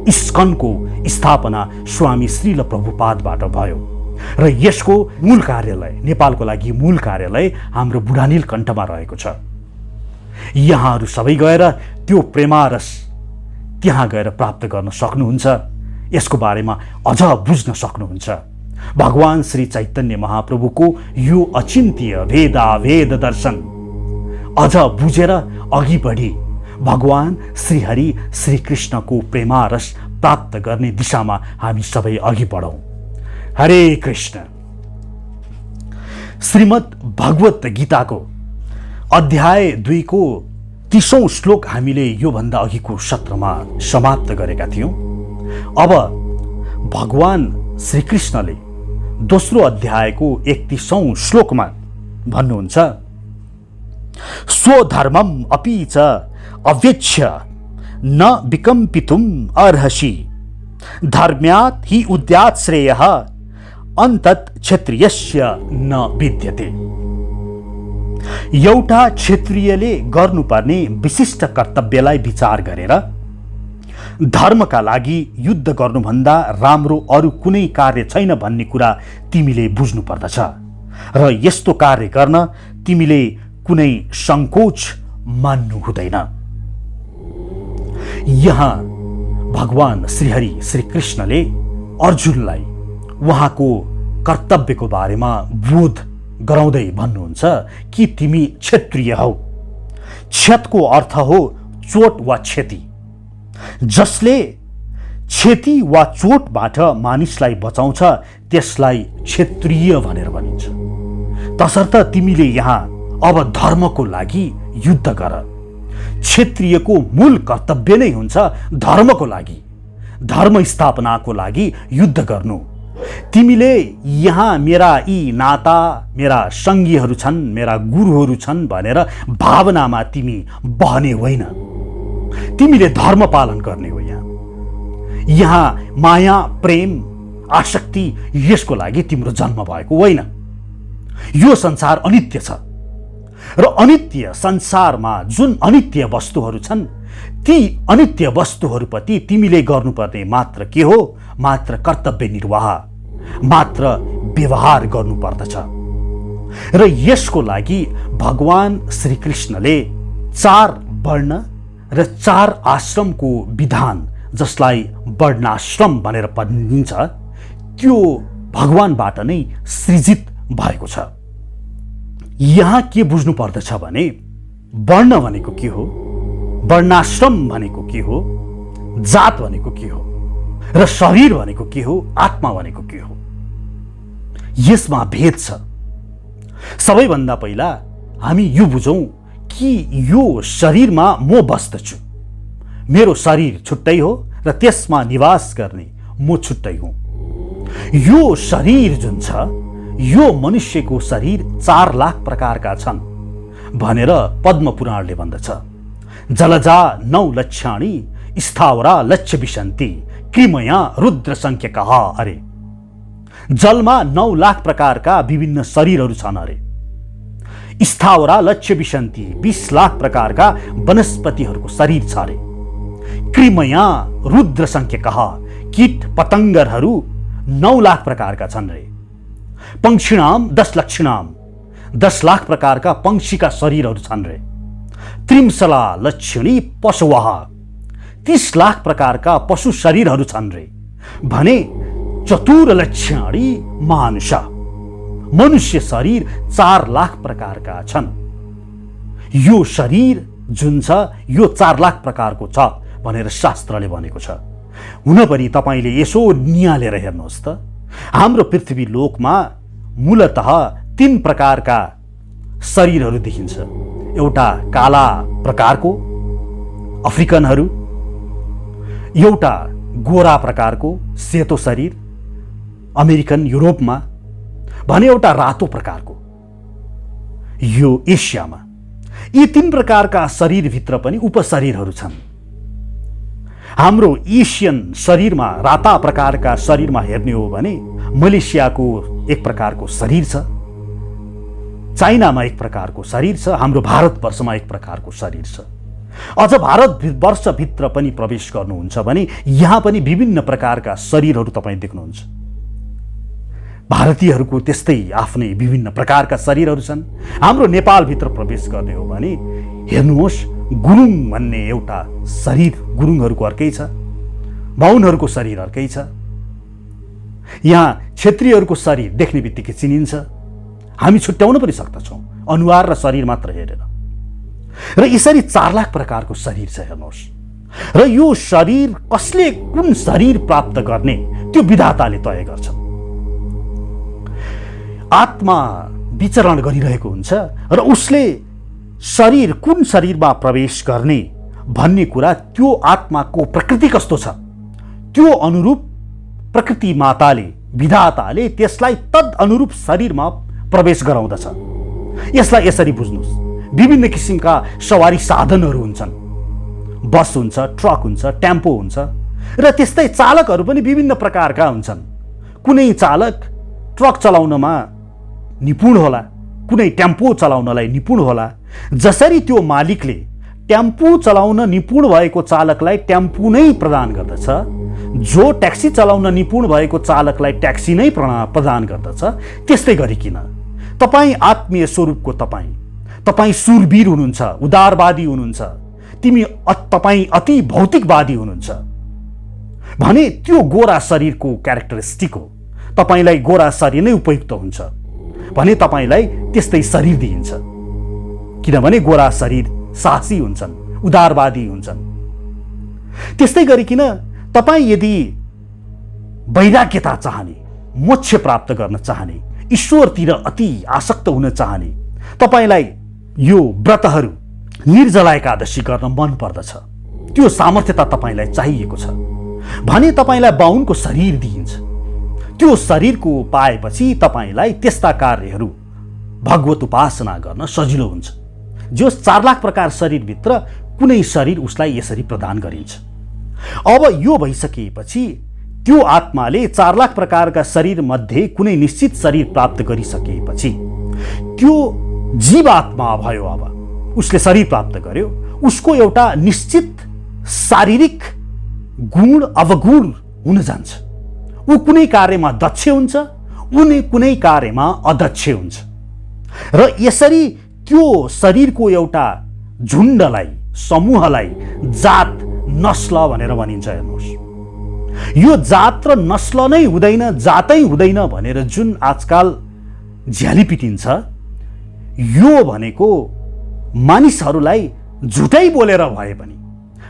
इस्कनको स्थापना स्वामी श्रील प्रभुपादबाट भयो र यसको मूल कार्यालय, नेपालको लागि मूल कार्यालय हाम्रो बुढानील कण्ठमा रहेको छ। यहाँहरू सबै गएर त्यो प्रेमारस त्यहाँ गएर प्राप्त गर्न सक्नुहुन्छ। यसको बारेमा अझ बुझ्न सक्नुहुन्छ। भगवान श्री चैतन्य महाप्रभुको यो अचिन्त्य भेदाभेद दर्शन अझ बुझेर अघि बढी भगवान श्रीहरि श्री कृष्णको प्रेमारस प्राप्त गर्ने दिशामा हामी सबै अघि बढौँ। हरे कृष्ण। श्रीमद् भगवत गीताको अध्याय 2 को 30औं श्लोक हामीले योभन्दा अघिको सत्रमा समाप्त गरेका थियौँ। अब भगवान श्रीकृष्णले दोस्रो अध्यायको 31औं श्लोकमा भन्नुहुन्छ, स्वधर्मम अपि च अव्यच्छ न विकम्पितुम अर्हसि धर्म्यात् हि उद्यात् श्रेयः अन्तत् क्षत्रियस्य न विद्यते। एउटा क्षत्रियले गर्नुपर्ने विशिष्ट कर्तव्यलाई विचार गरेर धर्मका लागि युद्ध गर्नुभन्दा राम्रो अरू कुनै कार्य छैन भन्ने कुरा तिमीले बुझ्नु पर्दछ र यस्तो कार्य गर्न तिमीले कुनै संकोच मान्नु हुँदैन। यहाँ भगवान श्रीहरि श्री कृष्णले अर्जुनलाई उहाँको कर्तव्यको बारेमा बोध गराउँदै भन्नुहुन्छ कि तिमी क्षत्रिय हौ। क्षतको अर्थ हो चोट वा क्षति। जसले क्षति वा चोटबाट मानिसलाई बचाउँछ त्यसलाई क्षत्रिय भनेर भनिन्छ। तसर्थ तिमीले यहाँ अब धर्मको लागि युद्ध गर। क्षत्रियको मूल कर्तव्य नै हुन्छ धर्मको लागि, धर्म स्थापनाको लागि युद्ध गर्नु। तिमीले यहाँ मेरा यी नाता, मेरा सङ्गीहरू छन्, मेरा गुरुहरू छन् भनेर भावनामा तिमी बहने होइन। तिमीले धर्म पालन गर्ने हो। यहाँ माया, प्रेम, आसक्ति यसको लागि तिम्रो जन्म भएको होइन। यो संसार अनित्य छ र अनित्य संसारमा जुन अनित्य वस्तुहरू छन् ती अनित्य वस्तुहरूप्रति तिमीले गर्नुपर्ने मात्र के हो? मात्र कर्तव्य निर्वाह, मात्र व्यवहार गर्नुपर्दछ। र यसको लागि भगवान श्रीकृष्णले 4 वर्ण र 4 आश्रमको विधान, जसलाई वर्णाश्रम भनेर भनिन्छ, त्यो भगवानबाट नै सृजित भएको छ। यहाँ के बुझ्नु पर्दछ भने वर्ण भनेको के हो, वर्णाश्रम भनेको के हो, जात भनेको के हो र शरीर भनेको के हो, आत्मा भनेको के हो, यसमा भेद छ। सबैभन्दा पहिला हामी यो बुझौँ कि यो शरीरमा म बस्दछु। मेरो शरीर छुट्टै हो र त्यसमा निवास गर्ने म छुट्टै हुँ। यो शरीर जुन छ, यो मनुष्यको शरीर 4 लाख प्रकारका छन् भनेर पद्म पुराणले भन्दछ। जलजा 9 लक्षाणि स्थावरा लक्ष्य विशन्ति कृमया रुद्र संख्यकः। अरे जलमा 9 लाख प्रकारका विभिन्न शरीरहरू छन्। अरे स्थावरा लक्ष्य विशन्ति 20 लाख प्रकारका वनस्पतिहरूको शरीर छ। अरे कृमया रुद्र संख्यकः कीट पतङ्गहरू 9 लाख प्रकारका छन् रे। पंक्षिणाम 10 लक्षिणाम 10 लाख प्रकारका पंक्षीका शरीरहरू छन् रे। त्रिमसला लक्षिणी पशुवः 30 लाख प्रकारका पशु शरीरहरू छन् रे। भने चतुर लक्षणी मानुष मनुष्य शरीर 4 लाख प्रकारका छन्। यो शरीर जुन छ यो 4 लाख प्रकारको छ भनेर शास्त्रले भनेको छ। हुन पनि तपाईले यसो नियालेर हेर्नुहोस् त, हाम्रो पृथ्वी लोकमा मूलतः 3 प्रकारका शरीरहरू देखिन्छ। एउटा काला प्रकारको अफ्रिकनहरू, एउटा गोरा प्रकारको सेतो शरीर अमेरिकन युरोपमा, भने एउटा रातो प्रकारको यो एसियामा। यी 3 प्रकारका शरीरभित्र पनि उपशरीरहरू छन्। हाम्रो एसियन शरीरमा राता प्रकारका शरीरमा हेर्ने हो भने मलेसियाको एक प्रकारको शरीर छ, चाइनामा एक प्रकारको शरीर छ, हाम्रो भारतवर्षमा एक प्रकारको शरीर छ। अझ भारतवर्षभित्र पनि प्रवेश गर्नुहुन्छ भने यहाँ पनि विभिन्न प्रकारका शरीरहरू तपाईँ देख्नुहुन्छ। भारतीयहरूको त्यस्तै आफ्नै विभिन्न प्रकारका शरीरहरू छन्। हाम्रो नेपालभित्र प्रवेश गर्ने हो भने हेर्नुहोस्, गुरुङ भन्ने एउटा शरीर गुरुङहरूको अर्कै छ, बाहुनहरूको शरीर अर्कै छ। यहाँ क्षेत्रीयहरूको शरीर देख्ने बित्तिकै चिनिन्छ। हामी छुट्याउन पनि सक्दछौँ अनुहार र शरीर मात्र हेरेर। र यसरी 4 लाख प्रकारको शरीर छ हेर्नुहोस्। र यो शरीर कसले कुन शरीर प्राप्त गर्ने त्यो विधाताले तय गर्छ। आत्मा विचरण गरिरहेको हुन्छ र उसले शरीर कुन शरीरमा प्रवेश गर्ने भन्ने कुरा त्यो आत्माको प्रकृति कस्तो छ त्यो अनुरूप प्रकृति माताले विधाताले त्यसलाई तद अनुरूप शरीरमा प्रवेश गराउँदछ। यसलाई यसरी बुझ्नुहोस्, विभिन्न किसिमका सवारी साधनहरू हुन्छन्। बस हुन्छ, ट्रक हुन्छ, टेम्पो हुन्छ र त्यस्तै चालकहरू पनि विभिन्न प्रकारका हुन्छन्। कुनै चालक ट्रक चलाउनमा निपुण होला, कुनै टेम्पो चलाउनलाई निपुण होला। जसरी त्यो मालिकले टेम्पो चलाउन निपुण भएको चालकलाई टेम्पो नै प्रदान गर्दछ, जो ट्याक्सी चलाउन निपुण भएको चालकलाई ट्याक्सी नै प्रदान गर्दछ, त्यस्तै गरिकिन तपाईँ आत्मीय स्वरूपको तपाईँ सुरवीर हुनुहुन्छ, उदारवादी हुनुहुन्छ, तपाईँ अति भौतिकवादी हुनुहुन्छ भने त्यो गोरा शरीरको क्यारेक्टरिस्टिक हो। तपाईलाई गोरा शरीर नै उपयुक्त हुन्छ भने तपाईलाई त्यस्तै शरीर दिइन्छ। किनभने गोरा शरीर साहसी हुन्छन्, उदारवादी हुन्छन्। त्यस्तै गरिकिन तपाईँ यदि वैराग्यता चाहने, मोक्ष प्राप्त गर्न चाहने, ईश्वरतिर अति आसक्त हुन चाहने, तपाईलाई यो व्रतहरू निर्जला एकादशी गर्न मन पर्दछ, त्यो सामर्थ्यता तपाईलाई चाहिएको छ भने तपाईलाई बाहुनको शरीर दिइन्छ। त्यो शरीरको पाएपछि तपाईलाई त्यस्ता कार्यहरू भगवत उपासना गर्न सजिलो हुन्छ। जो 4 लाख प्रकार शरीरभित्र कुनै शरीर उसलाई यसरी प्रदान गरिन्छ। अब यो भइसकेपछि त्यो आत्माले 4 लाख प्रकारका शरीर मध्ये कुनै निश्चित शरीर प्राप्त गरिसकेपछि त्यो जीवात्मा भयो। अब उसले शरीर प्राप्त गर्यो, उसको एउटा निश्चित शारीरिक गुण अवगुण हुन जान्छ। ऊ कुनै कार्यमा दक्ष हुन्छ, कुनै कार्यमा अदक्ष हुन्छ र यसरी त्यो शरीरको एउटा झुण्डलाई, समूहलाई जात नस्ल भनेर भनिन्छ। हेर्नुहोस्, यो जात र नस्ल नै हुँदैन, जातै हुँदैन भनेर जुन आजकल झ्याली पिटिन्छ, यो भनेको मानिसहरूलाई झुटै बोलेर भए पनि,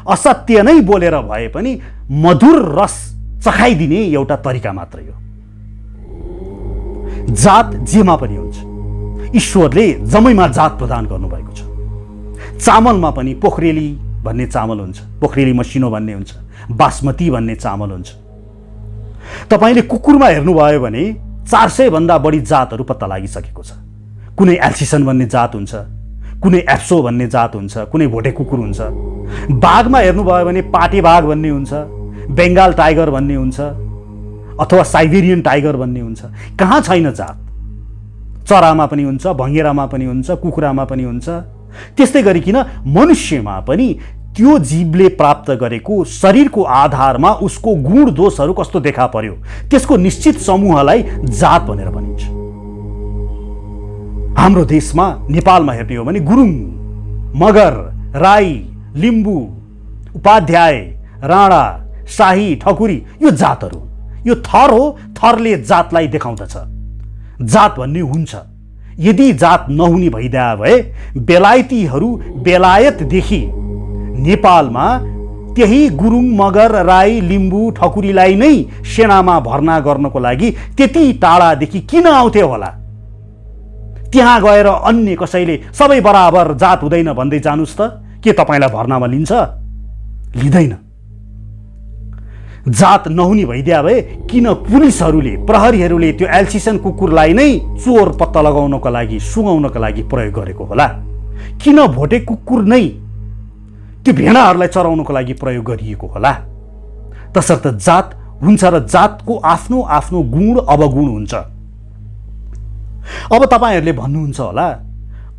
असत्य नै बोलेर भए पनि मधुर रस चखाइदिने एउटा तरिका मात्रै हो। जात जेमा पनि हुन्छ, ईश्वरले जम्मैमा जात प्रदान गर्नुभएको छ। चामलमा पनि पोखरेली भन्ने चामल हुन्छ, पोखरेली मसिनो भन्ने हुन्छ, बासमती भन्ने चामल हुन्छ। तपाईले कुकुरमा हेर्नुभयो भने 400 भन्दा बढी जातहरू पत्ता लागिसकेको छ। कुनै एल्सिसन भन्ने जात हुन्छ, कुनै एप्सो भन्ने जात हुन्छ, कुनै भोटे कुकुर हुन्छ। बाघमा हेर्नुभयो भने पाटे बाघ भन्ने हुन्छ, बेङ्गाल टाइगर भन्ने हुन्छ, अथवा साइबेरियन टाइगर भन्ने हुन्छ। कहाँ छैन जात? चरामा पनि हुन्छ, भँगेरामा पनि हुन्छ, कुखुरामा पनि हुन्छ। त्यस्तै गरिकन मनुष्यमा पनि त्यो जीवले प्राप्त गरेको शरीरको आधारमा उसको गुण दोषहरू कस्तो देखा पर्यो, त्यसको निश्चित समूहलाई जात भनेर भनिन्छ। हाम्रो देशमा नेपालमा हेर्ने हो भने गुरुङ, मगर, राई, लिम्बू, उपाध्याय, राणा, शाही, ठकुरी यो जातहरू, यो थर हो। थरले जातलाई देखाउँदछ। जात भन्ने हुन्छ। यदि जात नहुने भइदिए भए बेलायतीहरू बेलायतदेखि नेपालमा त्यही गुरुङ, मगर, राई, लिम्बू, ठकुरीलाई नै सेनामा भर्ना गर्नको लागि त्यति टाढादेखि किन आउँथे होला? त्यहाँ गएर अन्य कसैले सबै बराबर जात हुँदैन भन्दै जानुस् त के तपाईँलाई भर्नामा लिन्छ? लिँदैन। जात नहुने भइदिए भए किन पुलिसहरूले, प्रहरीहरूले त्यो एल्सिसन कुकुरलाई नै चोर पत्ता लगाउनको लागि, सुँघाउनको लागि प्रयोग गरेको होला? किन भोटे कुकुर नै त्यो भेडाहरूलाई चराउनको लागि प्रयोग गरिएको होला? तसर्थ जात हुन्छ र जातको आफ्नो आफ्नो गुण अवगुण हुन्छ। अब तपाईँहरूले भन्नुहुन्छ होला,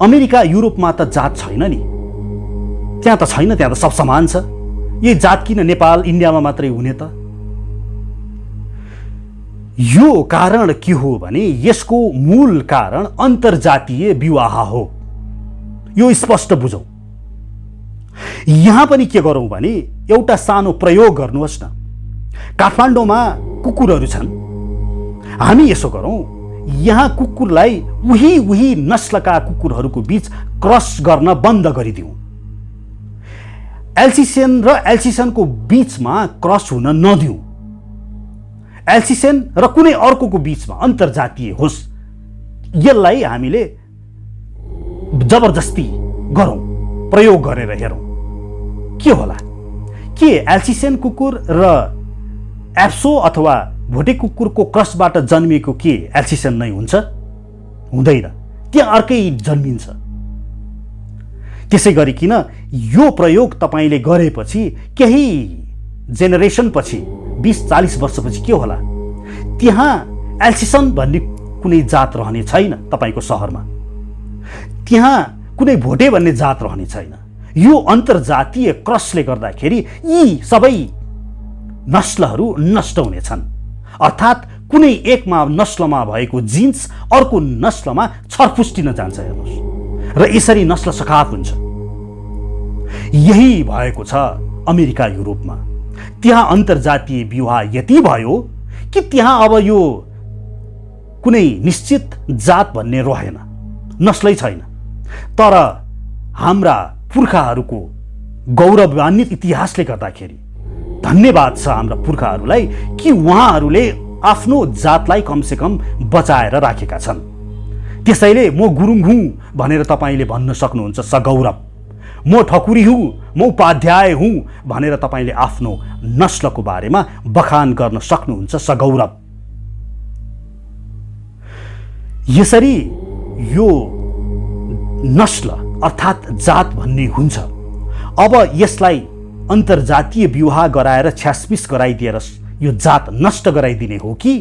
अमेरिका, युरोपमा त जात छैन नि, त्यहाँ त छैन, त्यहाँ त सब समान छ, यही जात किन नेपाल, इन्डियामा मात्रै हुने त? यो कारण के हो भने यसको मूल कारण अन्तर्जातीय विवाह हो। यो स्पष्ट बुझौँ। यहाँ पनि के गरौँ भने एउटा सानो प्रयोग गर्नुहोस् न। काठमाडौँमा कुकुरहरू छन्, हामी यसो गरौँ, यहाँ कुकुरलाई उही नस्लका कुकुरहरूको बीच क्रस गर्न बन्द गरिदिउँ। एल्सिसेन र एल्सिसनको बीचमा क्रस हुन नदिउँ। एल्सिसेन र कुनै अर्कोको बीचमा अन्तर्जातीय होस्, यसलाई हामीले जबरजस्ती गरौँ, प्रयोग गरेर हेरौँ के होला। के एल्सिसेन कुकुर र एप्सो अथवा भोटे कुकुरको क्रसबाट जन्मिएको के एल्सिसेन नै हुन्छ? हुँदैन, त्यहाँ अर्कै जन्मिन्छ। त्यसै गरिकन यो प्रयोग तपाईँले गरेपछि केही जेनेरेसन पछि, 20-40 वर्षपछि के होला? त्यहाँ एल्सिसन भन्ने कुनै जात रहने छैन तपाईँको सहरमा, त्यहाँ कुनै भोटे भन्ने जात रहने छैन। यो अन्तर्जातीय क्रसले गर्दाखेरि यी सबै नस्लहरू नष्ट हुनेछन्। अर्थात् कुनै एकमा नस्लमा भएको जिन्स अर्को नस्लमा छरफुस्टिन जान्छ। हेर्नुहोस्, र यसरी नस्ल सखाप हुन्छ। यही भएको छ अमेरिका, युरोपमा। त्यहाँ अन्तर्जातीय विवाह यति भयो कि त्यहाँ अब यो कुनै निश्चित जात भन्ने रहेन, नस्लै छैन। तर हाम्रा पुर्खाहरूको गौरवान्वित इतिहासले गर्दाखेरि धन्यवाद छ हाम्रा पुर्खाहरूलाई कि उहाँहरूले आफ्नो जातलाई कमसेकम बचाएर राखेका छन्। त्यसैले म गुरुङ हुँ भनेर तपाईँले भन्न सक्नुहुन्छ सगौरव, म ठकुरी हुँ, म उपाध्याय हुँ भनेर तपाईँले आफ्नो नस्लको बारेमा बखान गर्न सक्नुहुन्छ सगौरव। यसरी यो नस्ल अर्थात् जात भन्ने हुन्छ। अब यसलाई अन्तर्जातीय विवाह गराएर छ्यासपिस गराइदिएर यो जात नष्ट गराइदिने हो कि,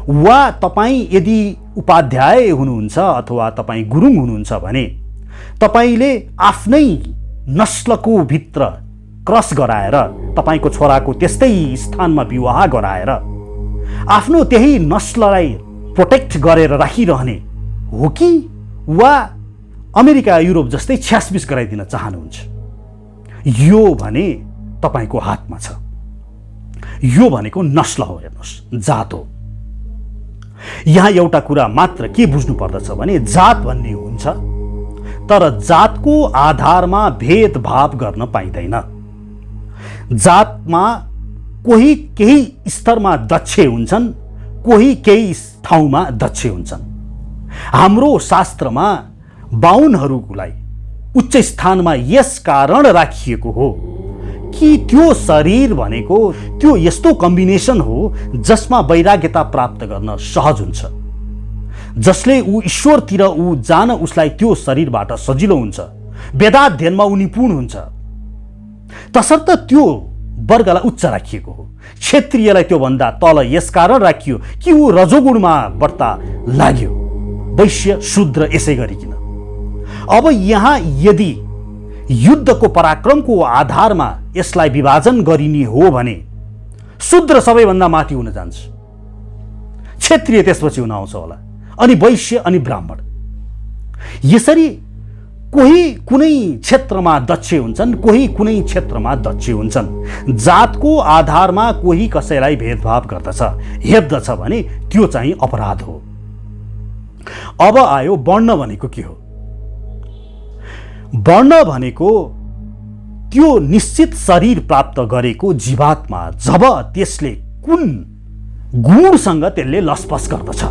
वा तपाईँ यदि उपाध्याय हुनुहुन्छ अथवा तपाईँ गुरुङ हुनुहुन्छ भने तपाईँले आफ्नै नस्लको भित्र क्रस गराएर तपाईँको छोराको त्यस्तै स्थानमा विवाह गराएर आफ्नो त्यही नस्ललाई प्रोटेक्ट गरेर राखिरहने हो कि, वा अमेरिका, युरोप जस्तै छ्यासपिस गराइदिन चाहनुहुन्छ? यो भने तपाईँको हातमा छ। यो भनेको नस्ल हो, हेर्नुहोस्, जात हो। यहाँ एउटा कुरा मात्र के बुझ्नु पर्दछ भने जात भन्ने हुन्छ, तर जातको आधारमा भेदभाव गर्न पाइँदैन। जातमा कोही केही स्तरमा दक्ष हुन्छन्, कोही केही ठाउँमा दक्ष हुन्छन्। हाम्रो शास्त्रमा बाहुनहरूलाई उच्च स्थानमा यस कारण राखिएको हो कि त्यो शरीर भनेको त्यो यस्तो कम्बिनेसन हो जसमा वैराग्यता प्राप्त गर्न सहज हुन्छ, जसले ऊ ईश्वरतिर ऊ जान उसलाई त्यो शरीरबाट सजिलो हुन्छ, वेदाध्ययनमा ऊ निपुण हुन्छ। तसर्थ त्यो वर्गलाई उच्च राखिएको हो। क्षेत्रीयलाई त्योभन्दा तल यसकारण राखियो कि ऊ रजोगुणमा बढ्ता लाग्यो, वैश्य शूद्र यसै गरिकन। अब यहाँ यदि युद्धको पराक्रमको आधारमा यसलाई विभाजन गरिने हो भने शूद्र सबैभन्दा माथि हुन जान्छ, क्षेत्रीय त्यसपछि हुन आउँछ होला, अनि वैश्य अनि ब्राह्मण। यसरी कोही कुनै क्षेत्रमा दक्ष हुन्छन्, कोही कुनै क्षेत्रमा दक्ष हुन्छन्। जातको आधारमा कोही कसैलाई भेदभाव गर्दछ, हेप्दछ भने त्यो चाहिँ अपराध हो। अब आयो वर्ण भनेको के हो? वर्ण भनेको त्यो निश्चित शरीर प्राप्त गरेको जीवात्मा जब त्यसले कुन गुणसँग त्यसले लसपस गर्दछ।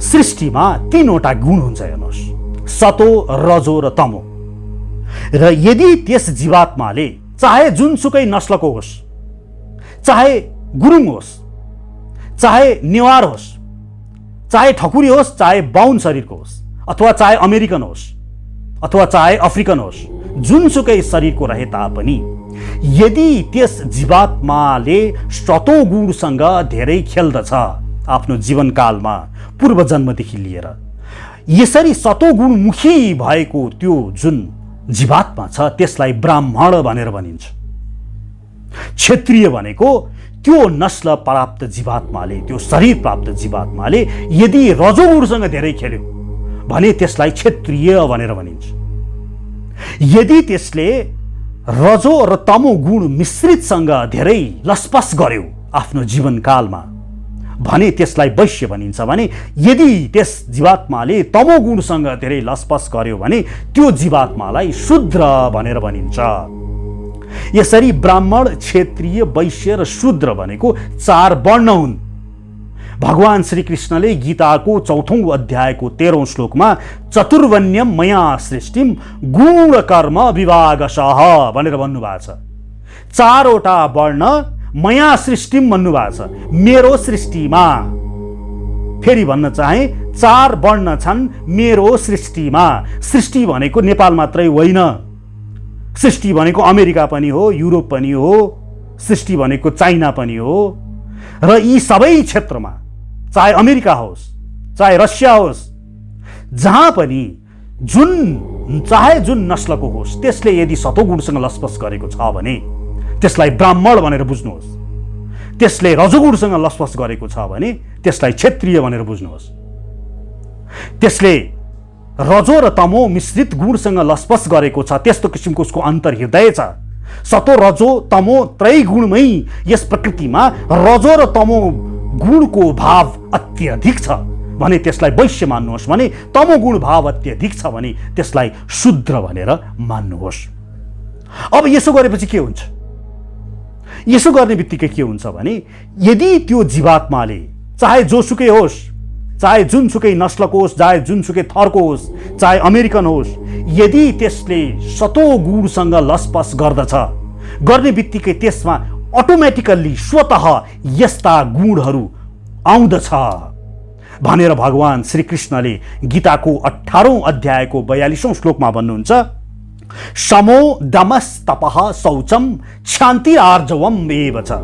सृष्टिमा 3वटा गुण हुन्छ, हेर्नुहोस्, सतो, रजो र तमो। र यदि त्यस जीवात्माले चाहे जुनसुकै नस्लको होस्, चाहे गुरुङ होस्, चाहे नेवार होस्, चाहे ठकुरी होस्, चाहे बाहुन शरीरको होस्, अथवा चाहे अमेरिकन होस्, अथवा चाहे अफ्रिकन होस्, जुनसुकै शरीरको रहे तापनि यदि त्यस जीवात्माले सतो गुणसँग धेरै खेल्दछ आफ्नो जीवनकालमा पूर्व जन्मदेखि लिएर, यसरी सतो गुणमुखी भएको त्यो जुन जीवात्मा छ त्यसलाई ब्राह्मण भनेर भनिन्छ। क्षत्रिय भनेको त्यो नस्ल प्राप्त जीवात्माले, त्यो शरीर प्राप्त जीवात्माले यदि रजोगुणसँग धेरै खेल्यो भने त्यसलाई क्षत्रिय भनेर भनिन्छ। यदि त्यसले रजो र तमो गुण मिश्रितसँग धेरै लसपस गर्यो आफ्नो जीवनकालमा भने त्यसलाई वैश्य भनिन्छ। भने यदि त्यस जीवात्माले तमो गुणसँग धेरै लसपस गर्यो भने त्यो जीवात्मालाई शूद्र भनेर भनिन्छ। यसरी ब्राह्मण, क्षत्रिय, वैश्य र शूद्र भनेको 4 वर्ण हुन्। भगवान श्रीकृष्णले गीताको 4औं अध्यायको 13औं श्लोकमा चतुर्वण्यम मया सृष्टिम गुण कर्म विभागशः भनेर भन्नुभएको छ। 4वटा वर्ण मया सृष्टिम भन्नुभएको छ, मेरो सृष्टिमा। फेरि भन्न चाहे 4 वर्ण छन् मेरो सृष्टिमा। सृष्टि भनेको नेपाल मात्रै होइन, सृष्टि भनेको अमेरिका पनि हो, युरोप पनि हो, सृष्टि भनेको चाइना पनि हो। र यी सबै क्षेत्रमा, चाहे अमेरिका होस्, चाहे रसिया होस्, जहाँ पनि चाहे जुन नस्लको होस्, त्यसले यदि सतोगुणसँग लसपस गरेको छ भने त्यसलाई ब्राह्मण भनेर बुझ्नुहोस्। त्यसले रजोगुणसँग लसपस गरेको छ भने त्यसलाई क्षत्रिय भनेर बुझ्नुहोस्। त्यसले रजो र तमो मिश्रित गुणसँग लसपस गरेको छ, त्यस्तो किसिमको उसको अन्तर्हृदय छ। सतो, रजो, तमो त्रय गुणमै यस प्रकृतिमा रजो र तमो गुणको भाव अत्यधिक छ भने त्यसलाई वैश्य मान्नुहोस्। भने तमो गुण भाव अत्यधिक छ भने त्यसलाई शूद्र भनेर मान्नुहोस्। अब यसो गरेपछि के हुन्छ? यसो गर्ने बित्तिकै के हुन्छ भने यदि त्यो जीवात्माले चाहे जोसुकै होस्, चाहे जुनसुकै नस्लको होस्, चाहे जुनसुकै थरको होस्, चाहे अमेरिकन होस्, यदि त्यसले सतो गुणसँग लसपस गर्दछ, गर्ने बित्तिकै त्यसमा अटोमेटिकल्ली स्वतः यस्ता गुणहरू आउँदछ भनेर भगवान श्रीकृष्णले गीताको 18औं अध्यायको 42औं श्लोकमा भन्नुहुन्छ। समो दमस तपः शौचम शान्ति आर्जवम एव च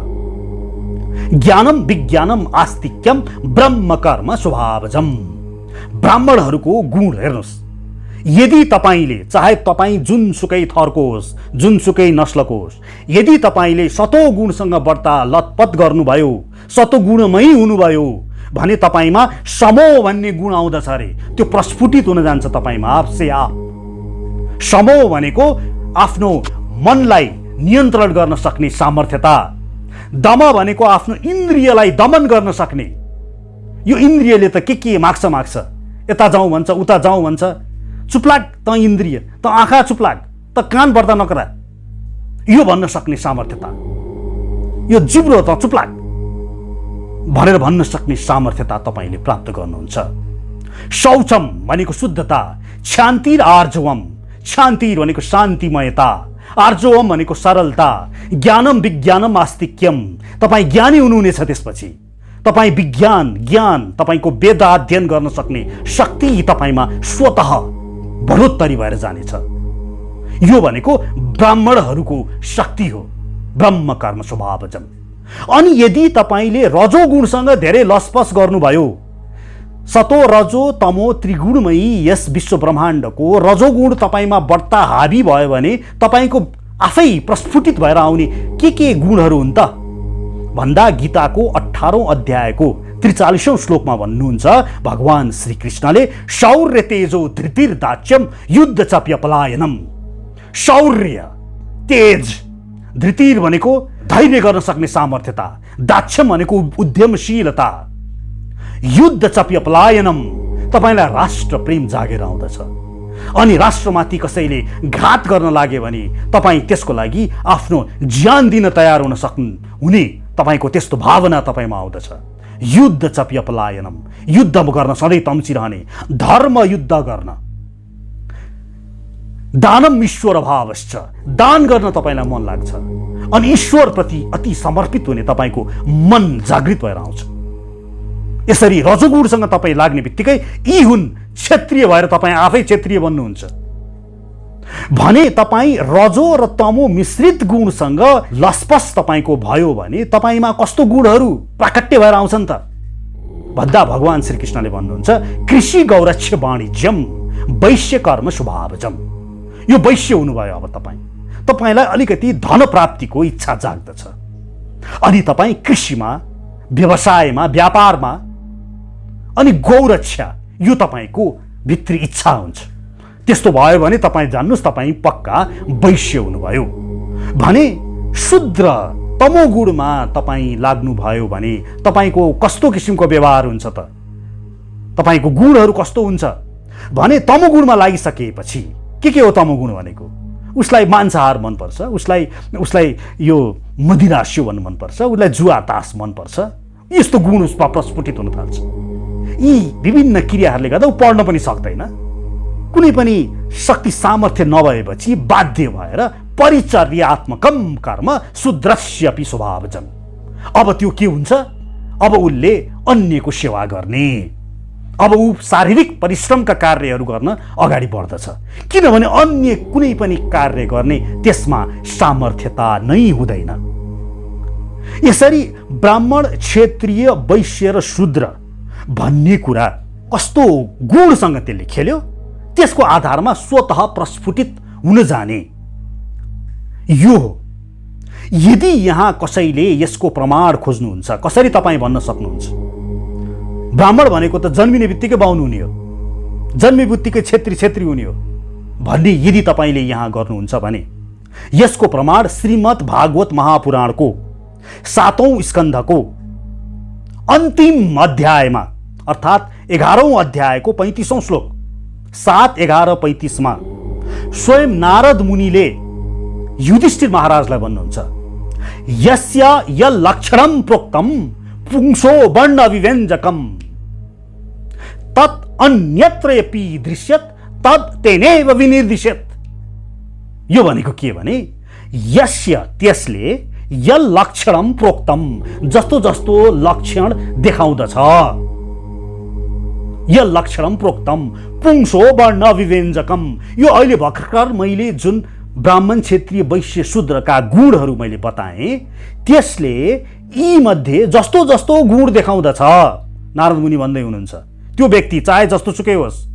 ज्ञानम विज्ञानम आस्तिक्यम ब्रह्म कर्म स्वभावजम। ब्राह्मणहरूको गुण हेर्नुहोस्। यदि तपाईले, चाहे तपाईँ जुनसुकै थरको होस्, जुनसुकै नस्लको होस्, यदि तपाईले सतो गुणसँग बढ्ता लतपत गर्नुभयो, सतो गुणमै हुनुभयो भने तपाईमा समो भन्ने गुण आउँदछ अरे। त्यो प्रस्फुटित हुन जान्छ तपाईमा आपसे आप। समो भनेको आफ्नो मनलाई नियन्त्रण गर्न सक्ने सामर्थ्यता। दम भनेको आफ्नो इन्द्रियलाई दमन गर्न सक्ने। यो इन्द्रियले त के माग्छ, यता जाउँ भन्छ, उता जाउँ भन्छ, चुप्लाग त इन्द्रिय, त आँखा चुप्लाग, त कान बढ्दा नकरा, यो भन्न सक्ने सामर्थ्यता, यो जिब्रो त चुप्लाग भनेर भन्न सक्ने सामर्थ्यता तपाईले प्राप्त गर्नुहुन्छ। शौचम भनेको शुद्धता, शान्ति आर्जवम, शान्ति भनेको शान्तिमयता, आर्जवम भनेको सरलता, ज्ञानम विज्ञानम आस्तिक्यम, तपाईँ ज्ञानी हुनुहुनेछ। त्यसपछि तपाईँ विज्ञान, ज्ञान, तपाईको वेद अध्ययन गर्न सक्ने शक्ति तपाईमा स्वतः बढोत्तरी भएर जानेछ। यो भनेको ब्राह्मणहरूको शक्ति हो, ब्रह्म कर्म स्वभावजम। अनि यदि तपाईले रजोगुणसँग धेरै लसपस गर्नुभयो, सतो रजो तमो त्रिगुणमयी यस विश्व ब्रह्माण्डको रजोगुण तपाईँमा बढ्ता हावी भयो भने तपाईँको आफै प्रस्फुटित भएर आउने के गुणहरू हुन् त भन्दा गीताको 18औं अध्यायको 43औं श्लोकमा भन्नुहुन्छ भगवान श्रीकृष्णले शौर्य तेजो धृतिर दाच्यम युद्ध चप्य पलायनम। शौर्य तेज, धृतिर भनेको धैर्य गर्न सक्ने सामर्थ्यता, दाक्ष्यम भनेको उद्यमशीलता, युद्ध चप्य पलायनम तपाईलाई राष्ट्र प्रेम जागेर आउँदछ। अनि राष्ट्रमाथि कसैले घात गर्न लागे भने तपाई त्यसको लागि आफ्नो ज्यान दिन तयार हुन सक्नुहुने तपाईको त्यस्तो भावना तपाईमा आउँदछ। युद्ध चप्य पलायनम, युद्ध गर्न सधैँ तम्सिरहने, धर्म युद्ध गर्न, दानम ईश्वर भावश्च, दान गर्न तपाईलाई मन लाग्छ अनि ईश्वर प्रति अति समर्पित हुने तपाईको मन जागृत भएर आउँछ। यसरी रजोगुणसँग तपाईँ लाग्ने बित्तिकै यी हुन् क्षत्रिय भएर तपाईँ आफै क्षत्रिय बन्नुहुन्छ भने तपाईँ रजो र तमो मिश्रित गुणसँग लसपस तपाईको भयो भने तपाईमा कस्तो गुणहरू प्राकट्य भएर आउँछन् त भन्दा भगवान श्रीकृष्णले भन्नुहुन्छ कृषि गौरक्ष वाणिज्यम वैश्य कर्म स्वभावजम। यो वैश्य हुनुभयो। अब तपाईलाई अलिकति धन प्राप्तिको इच्छा जाग्दछ अनि तपाईँ कृषिमा, व्यवसायमा, व्यापारमा अनि गौरक्षा यो तपाईको भित्री इच्छा हुन्छ। त्यस्तो भयो भने तपाईँ जान्नुस् तपाईँ पक्का वैश्य हुनुभयो भने शूद्र तमोगुणमा तपाईँ लाग्नुभयो भने तपाईको कस्तो किसिमको व्यवहार हुन्छ त, तपाईको गुणहरू कस्तो हुन्छ भने तमोगुणमा लागिसकेपछि के हो तमोगुण भनेको? उसलाई मांसाहार मनपर्छ, उसलाई यो मदिरा सेवन मनपर्छ, उसलाई जुवा तास मनपर्छ, यस्तो गुण उसमा प्रस्फुटित हुन थाल्छ। यी विभिन्न क्रियाहरूले गर्दा ऊ पढ्न पनि सक्दैन, कुनै पनि शक्ति सामर्थ्य नभएपछि बाध्य भएर परिचर्यात्मकम कर्म शूद्रस्यपि स्वभावजम। अब त्यो के हुन्छ? अब उसले अन्यको सेवा गर्ने, अब ऊ शारीरिक परिश्रमका कार्यहरू गर्न अगाडि बढ्दछ किनभने अन्य कुनै पनि कार्य गर्ने त्यसमा सामर्थ्यता नै हुँदैन। यसरी ब्राह्मण, क्षत्रिय, वैश्य र शूद्र भन्ने कुरा कस्तो गुणसँग त्यसले खेल्यो त्यसको आधारमा स्वतः प्रस्फुटित हुन जाने यो हो। यदि यहाँ कसैले यसको प्रमाण खोज्नुहुन्छ, कसरी तपाईँ भन्न सक्नुहुन्छ ब्राह्मण भनेको त जन्मिने बित्तिकै बाहुन हुने हो, जन्मे बित्तिकै छेत्री हुने हो भन्ने यदि तपाईँले यहाँ गर्नुहुन्छ भने यसको प्रमाण श्रीमद् भागवत महापुराणको 7औं स्कन्धको अन्तिम अध्यायमा अर्थात् 11औं अध्यायको 35औं श्लोक 7, 11, 35 मा स्वयं नारद मुनिले युधिष्ठिर महाराजलाई भन्नुहुन्छ यस्य यलक्षणं प्रोक्तम पुंसो वर्ण विव्यञ्जकम तत् अन्यत्रपि दृश्यत तद तेनैव विनिर्दिश्यत। यो भनेको के भने यस्य त्यसले यलक्षणं प्रोक्तम जस्तो जस्तो लक्षण देखाउँदछ, यलक्षणं प्रोक्तम पुंसो वर्ण विव्यञ्जकम। यो अहिले भर्खर मैले जुन ब्राह्मण, क्षत्रिय, वैश्य, शूद्रका गुणहरू मैले बताएँ त्यसले यी मध्ये जस्तो जस्तो गुण देखाउँदछ नारद मुनि भन्दै हुनुहुन्छ त्यो व्यक्ति चाहे जस्तो सुकै होस्,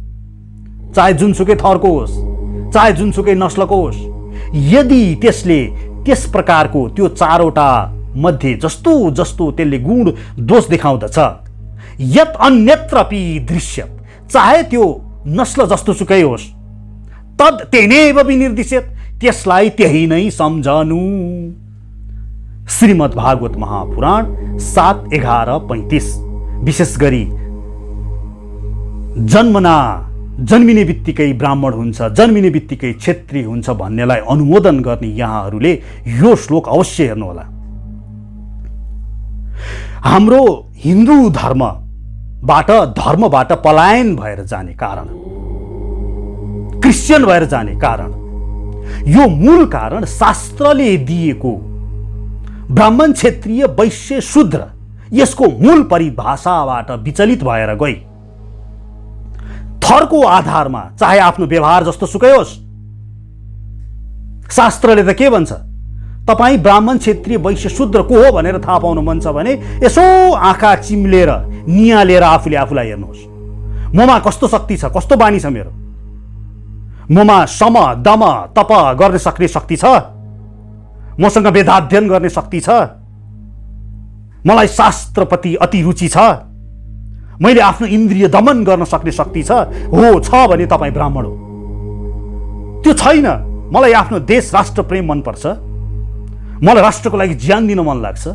चाहे जुनसुकै थरको होस्, चाहे जुनसुकै नस्लको होस्, यदि त्यसले त्यस प्रकारको त्यो 4वटा मध्ये जस्तो जस्तो त्यसले गुण दोष देखाउँदछ यत अन्यत्रपि दृश्यत, चाहे त्यो नस्ल जस्तो सुकै होस्, तद तेनैव विनिर्दिश्यत, त्यसलाई त्यही नै सम्झनु। श्रीमद् भागवत महापुराण 7, 11, 35। विशेष गरी जन्मिने बित्तिकै ब्राह्मण हुन्छ, जन्मिने बित्तिकै क्षत्रिय हुन्छ भन्नेलाई अनुमोदन गर्ने यहाँहरूले यो श्लोक अवश्य हेर्नुहोला। हाम्रो हिन्दू धर्मबाट पलायन भएर जाने कारण, क्रिश्चियन भएर जाने कारण, यो मूल कारण शास्त्रले दिएको ब्राह्मण, क्षत्रिय, वैश्य, शूद्र यसको मूल परिभाषाबाट विचलित भएर गई थरको आधारमा चाहे आफ्नो व्यवहार जस्तो सुकै होस्, शास्त्रले त के भन्छ तपाईँ ब्राह्मण, क्षत्रिय, वैश्य, शूद्र को हो भनेर थाहा पाउनु मन छ भने यसो आँखा चिम्लेर नियालेर आफूले आफूलाई हेर्नुहोस्। ममा कस्तो शक्ति छ, कस्तो बानी छ मेरो, ममा सम दम तप गर्ने सक्ने शक्ति छ, मसँग वेदाध्ययन गर्ने शक्ति छ, मलाई शास्त्रप्रति अति रुचि छ, मैले आफ्नो इन्द्रिय दमन गर्न सक्ने शक्ति छ भने तपाईँ ब्राह्मण हो। त्यो छैन, मलाई आफ्नो देश राष्ट्र प्रेम मनपर्छ, मलाई राष्ट्रको लागि ज्यान दिन मन लाग्छ,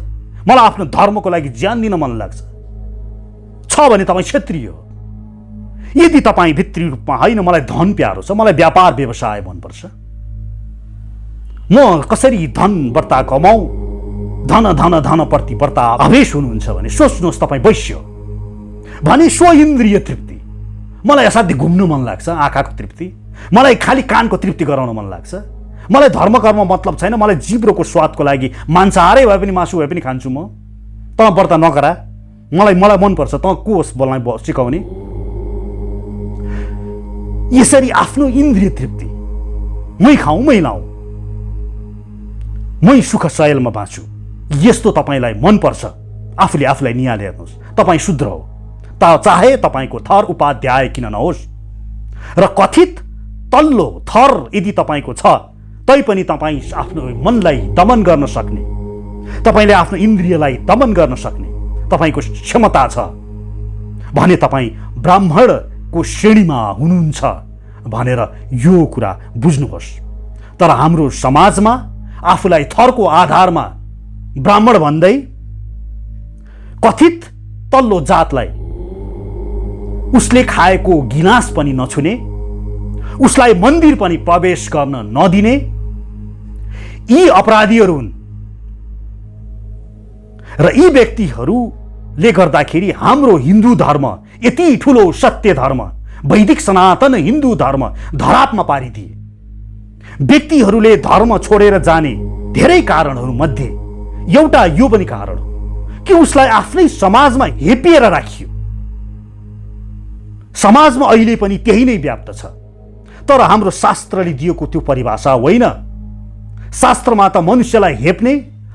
मलाई आफ्नो धर्मको लागि ज्यान दिन मन लाग्छ भने तपाईँ क्षत्रिय हो। यदि तपाईँ भित्री रूपमा होइन मलाई धन प्यारो छ, मलाई व्यापार व्यवसाय मनपर्छ, म कसरी धन बर्ता कमाऊ, धन धन धन प्रति बर्ता आवेश हुनुहुन्छ भने सोच्नुहोस् तपाईँ वैश्य भने स्व इन्द्रिय तृप्ति, मलाई असाध्यै घुम्नु मन लाग्छ, आँखाको तृप्ति, मलाई खाली कानको तृप्ति गराउन मन लाग्छ, मलाई धर्म कर्म मतलब छैन, मलाई जिब्रोको स्वादको लागि मांसाहारै भए पनि मासु भए पनि खान्छु म, तँ व्रत नगरा, मलाई मनपर्छ, तँ को होस् बोल्न सिकाउने। यसरी आफ्नो इन्द्रिय तृप्ति, मै खाऊ मै लाऊ, मै सुख शयलमा बाँच्छु, यस्तो तपाईँलाई मनपर्छ, आफूले आफूलाई निहाले हेर्नुहोस्, तपाईँ शुद्र हो, चाहे तपाईँको थर उपाध्याय किन नहोस् र कथित तल्लो थर यदि तपाईँको छ तैपनि तपाईँ आफ्नो मनलाई दमन गर्न सक्ने, तपाईँले आफ्नो इन्द्रियलाई दमन गर्न सक्ने तपाईँको क्षमता छ भने तपाईँ ब्राह्मणको श्रेणीमा हुनुहुन्छ भनेर यो कुरा बुझ्नुहोस्। तर हाम्रो समाजमा आफूलाई थरको आधारमा ब्राह्मण भन्दै कथित तल्लो जातलाई उसले खाएको गिलास पनि नछुने, उसलाई मन्दिर पनि प्रवेश गर्न नदिने यी अपराधीहरू हुन् र यी व्यक्तिहरूले गर्दाखेरि हाम्रो हिन्दू धर्म, यति ठुलो सत्य धर्म, वैदिक सनातन हिन्दू धर्म धरापमा पारिदिए। व्यक्तिहरूले धर्म छोडेर जाने धेरै कारणहरू मध्ये एउटा यो पनि कारण हो कि उसलाई आफ्नै समाजमा हेपिएर राखियो। समाजमा अहिले पनि त्यही नै व्याप्त छ, तर हाम्रो शास्त्रले दिएको त्यो परिभाषा होइन। शास्त्रमा त मनुष्यलाई हेप्ने,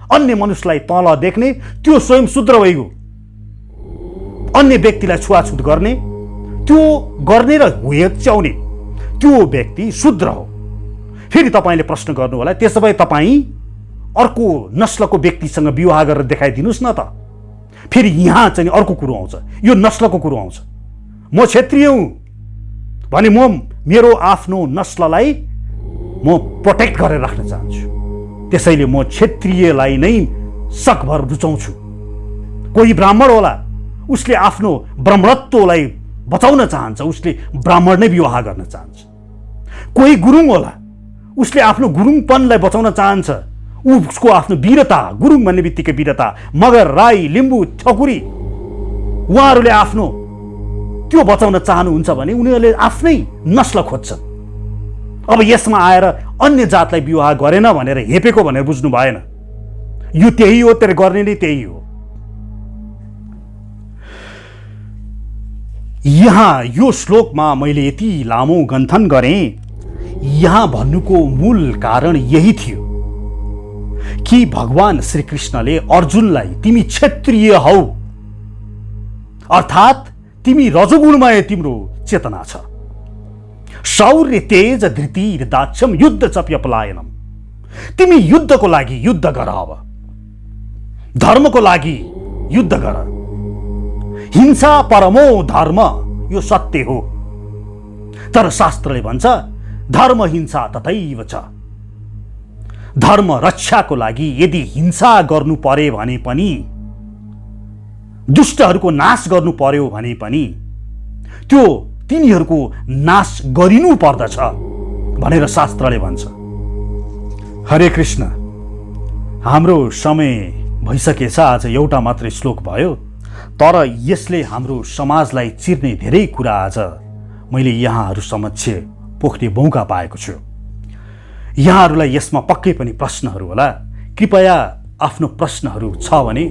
अन्य मनुष्यलाई तल देख्ने त्यो स्वयं शूद्र भइगयो, अन्य व्यक्तिलाई छुवाछुत गर्ने, त्यो गर्ने र हेच्याउने त्यो व्यक्ति शूद्र हो। फेरि तपाईँले प्रश्न गर्नु होला, त्यसो भए तपाईँ अर्को नस्लको व्यक्तिसँग विवाह गरेर देखाइदिनुहोस् न त। फेरि यहाँ चाहिँ अर्को कुरो आउँछ, यो नस्लको कुरो आउँछ। म क्षत्रिय हुँ भने म मेरो आफ्नो नस्ललाई म प्रोटेक्ट गरेर राख्न चाहन्छु, त्यसैले म क्षत्रियलाई नै सकभर रुचाउँछु। कोही ब्राह्मण होला, उसले आफ्नो ब्राह्मणत्वलाई बचाउन चाहन्छ, उसले ब्राह्मण नै विवाह गर्न चाहन्छ। कोही गुरुङ होला, उसले आफ्नो गुरुङपनलाई बचाउन चाहन्छ, उसको आफ्नो वीरता, गुरुङ भन्ने बित्तिकै वीरता, मगर, राई, लिम्बू, ठकुरी उहाँहरूले आफ्नो त्यो बचाउन चाहनुहुन्छ भने उनीहरूले आफ्नै नस्ल खोज्छन्। अब यसमा आएर अन्य जातलाई विवाह गरेन भनेर हेपेको भनेर बुझ्नु भएन, यो त्यही हो, तेरे गर्ने नै त्यही हो। यहाँ यो श्लोकमा मैले यति लामो गन्थन गरेँ, यहाँ भन्नुको मूल कारण यही थियो कि भगवान श्रीकृष्णले अर्जुनलाई तिमी क्षत्रिय हौ, अर्थात् तिमी रजोगुणमय तिम्रो चेतना छ, शौर्य तेज धृति दाक्ष्यम युद्ध चप्य पलायनम, तिमी युद्धको लागि युद्ध गर, अब धर्मको लागि युद्ध गर, हिंसा परमो धर्म, यो सत्य हो। तर शास्त्रले भन्छ धर्म हिंसा तथैव च, धर्म रक्षाको लागि यदि हिंसा गर्नु पर्यो भने पनि, दुष्टहरूको नाश गर्नु पर्यो भने पनि त्यो तिनीहरूको नाश गरिनु पर्दछ भनेर शास्त्रले भन्छ। हरे कृष्ण, हाम्रो समय भइसकेछ, आज एउटा मात्रै श्लोक भयो, तर यसले हाम्रो समाजलाई चिर्ने धेरै कुरा आज मैले यहाँहरू समक्ष पोख्ने मौका पाएको छु। यहाँहरूलाई यसमा पक्कै पनि प्रश्नहरू होला, कृपया आफ्नो प्रश्नहरू छ भने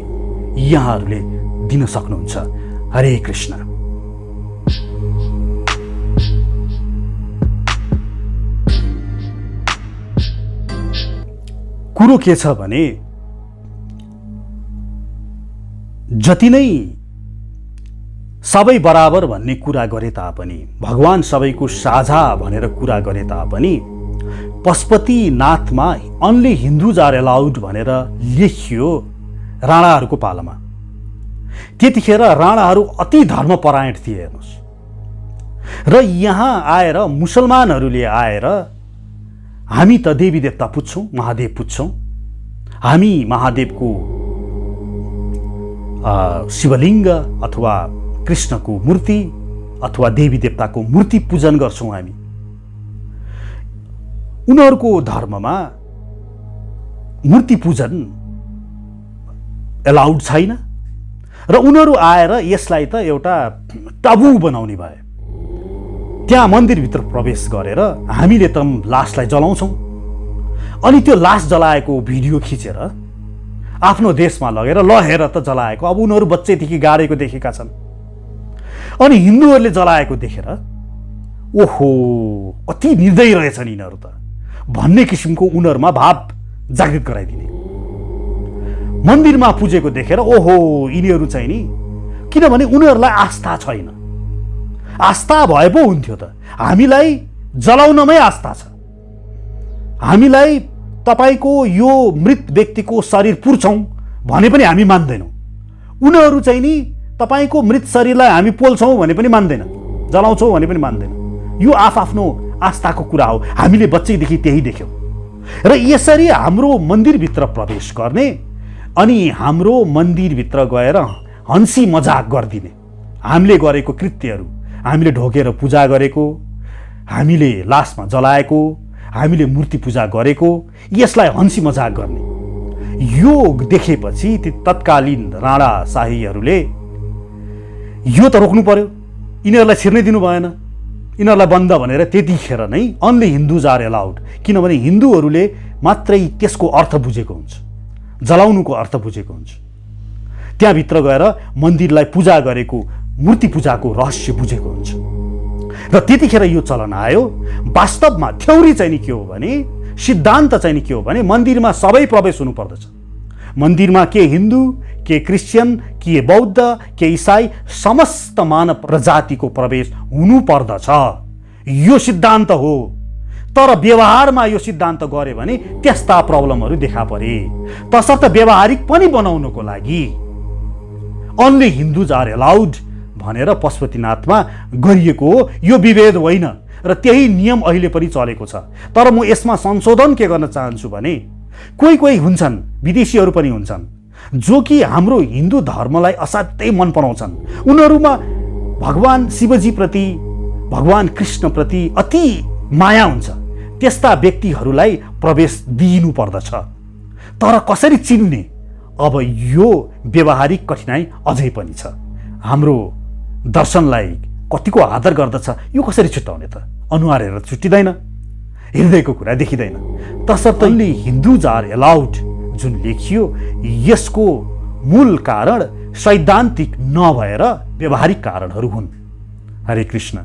यहाँहरूले दिन सक्नुहुन्छ। हरे कृष्ण। कुरो के छ भने जति नै सबै बराबर भन्ने कुरा गरे तापनि, भगवान सबैको साझा भनेर कुरा गरे तापनि पशुपतिनाथमा अन्ली हिन्दुज आर एलाउड भनेर लेखियो राणाहरूको पालामा। त्यतिखेर राणाहरू अति धर्मपरायण थिए हेर्नुहोस्। र यहाँ आएर मुसलमानहरूले आएर हामी त देवी देवता पुज्छौँ, महादेव पुज्छौँ, हामी महादेवको शिवलिङ्ग अथवा कृष्णको मूर्ति अथवा देवी देवताको मूर्ति पूजन गर्छौँ हामी। उनीहरूको धर्ममा मूर्ति पूजन एलाउड छैन र उनीहरू आएर यसलाई त एउटा टाबु बनाउने भए। त्यहाँ मन्दिरभित्र प्रवेश गरेर हामीले त लासलाई जलाउँछौँ, अनि त्यो लास जलाएको भिडियो खिचेर आफ्नो देशमा लगेर ल हेर त जलाएको। अब उनीहरू बच्चैदेखि गाडेको देखेका छन्, अनि हिन्दूहरूले जलाएको देखेर ओहो कति निर्दयी रहेछन् यिनीहरू त भन्ने किसिमको उनीहरूमा भाव जागृत गराइदिने। मन्दिरमा पुजेको देखेर ओहो यिनीहरू चाहिँ नि, किनभने उनीहरूलाई आस्था छैन। आस्था भए पो हुन्थ्यो त, हामीलाई जलाउनमै आस्था छ। हामीलाई तपाईको यो मृत व्यक्तिको शरीर पुर्छौँ भने पनि हामी मान्दैनौँ। उनीहरू चाहिँ नि तपाईको मृत शरीरलाई हामी पोल्छौँ भने पनि मान्दैन, जलाउँछौँ भने पनि मान्दैन। यो आफ्नो आस्थाको कुरा हो, हामीले बच्चैदेखि त्यही देख्यौँ। र यसरी हाम्रो मन्दिरभित्र प्रवेश गर्ने अनि हाम्रो मन्दिरभित्र गएर हन्सी मजाक गरिदिने, हामीले गरेको कृत्यहरू, हामीले ढोकेर पूजा गरेको, हामीले लासमा जलाएको, हामीले मूर्ति पूजा गरेको, यसलाई हन्सी मजाक गर्ने, यो देखेपछि ती तत्कालीन राणा शाहीहरूले यो त रोक्नु पर्यो, यिनीहरूलाई छिर्नै दिनु भएन, यिनीहरूलाई बन्द भनेर त्यतिखेर नै अन्ली हिन्दुज आर एलाउड, किनभने हिन्दूहरूले मात्रै त्यसको अर्थ बुझेको हुन्छ, जलाउनुको अर्थ बुझेको हुन्छ। त्यहाँभित्र गएर मन्दिरलाई पूजा गरेको, मूर्ति पूजाको रहस्य बुझेको हुन्छ। र त्यतिखेर यो चलन आयो। वास्तवमा थ्योरी चाहिँ नि के हो भने, सिद्धान्त चाहिँ नि के हो भने, मन्दिरमा सबै प्रवेश हुनुपर्दछ। मन्दिरमा के हिन्दू, के क्रिस्चियन, के बौद्ध, के इसाई, समस्त मानव प्रजातिको प्रवेश हुनुपर्दछ। यो सिद्धान्त हो। तर व्यवहारमा यो सिद्धान्त गरे भने त्यस्ता प्रब्लमहरू देखा परे। तसर्थ व्यवहारिक पनि बनाउनको लागि अन्ली हिन्दुज आर एलाउड भनेर पशुपतिनाथमा गरिएको हो। यो विभेद होइन र त्यही नियम अहिले पनि चलेको छ। तर म यसमा संशोधन के गर्न चाहन्छु भने, कोही हुन्छन्, विदेशीहरू पनि हुन्छन्, जो कि हाम्रो हिन्दू धर्मलाई असाध्यै मन पराउँछन्। उनीहरूमा भगवान शिवजीप्रति, भगवान कृष्णप्रति अति माया हुन्छ। त्यस्ता व्यक्तिहरूलाई प्रवेश दिनु पर्दछ। तर कसरी चिन्ने, अब यो व्यवहारिक कठिनाइ अझै पनि छ। हाम्रो दर्शनलाई कतिको आदर गर्दछ, यो कसरी छुट्याउने त? अनुहार हेरेर छुट्टिँदैन, हृदयको कुरा देखिँदैन। तसर्थ हिन्दुज आर एलाउड जुन लेखियो, यसको मूल कारण सैद्धान्तिक नभएर व्यवहारिक कारणहरू हुन्। हरे कृष्ण।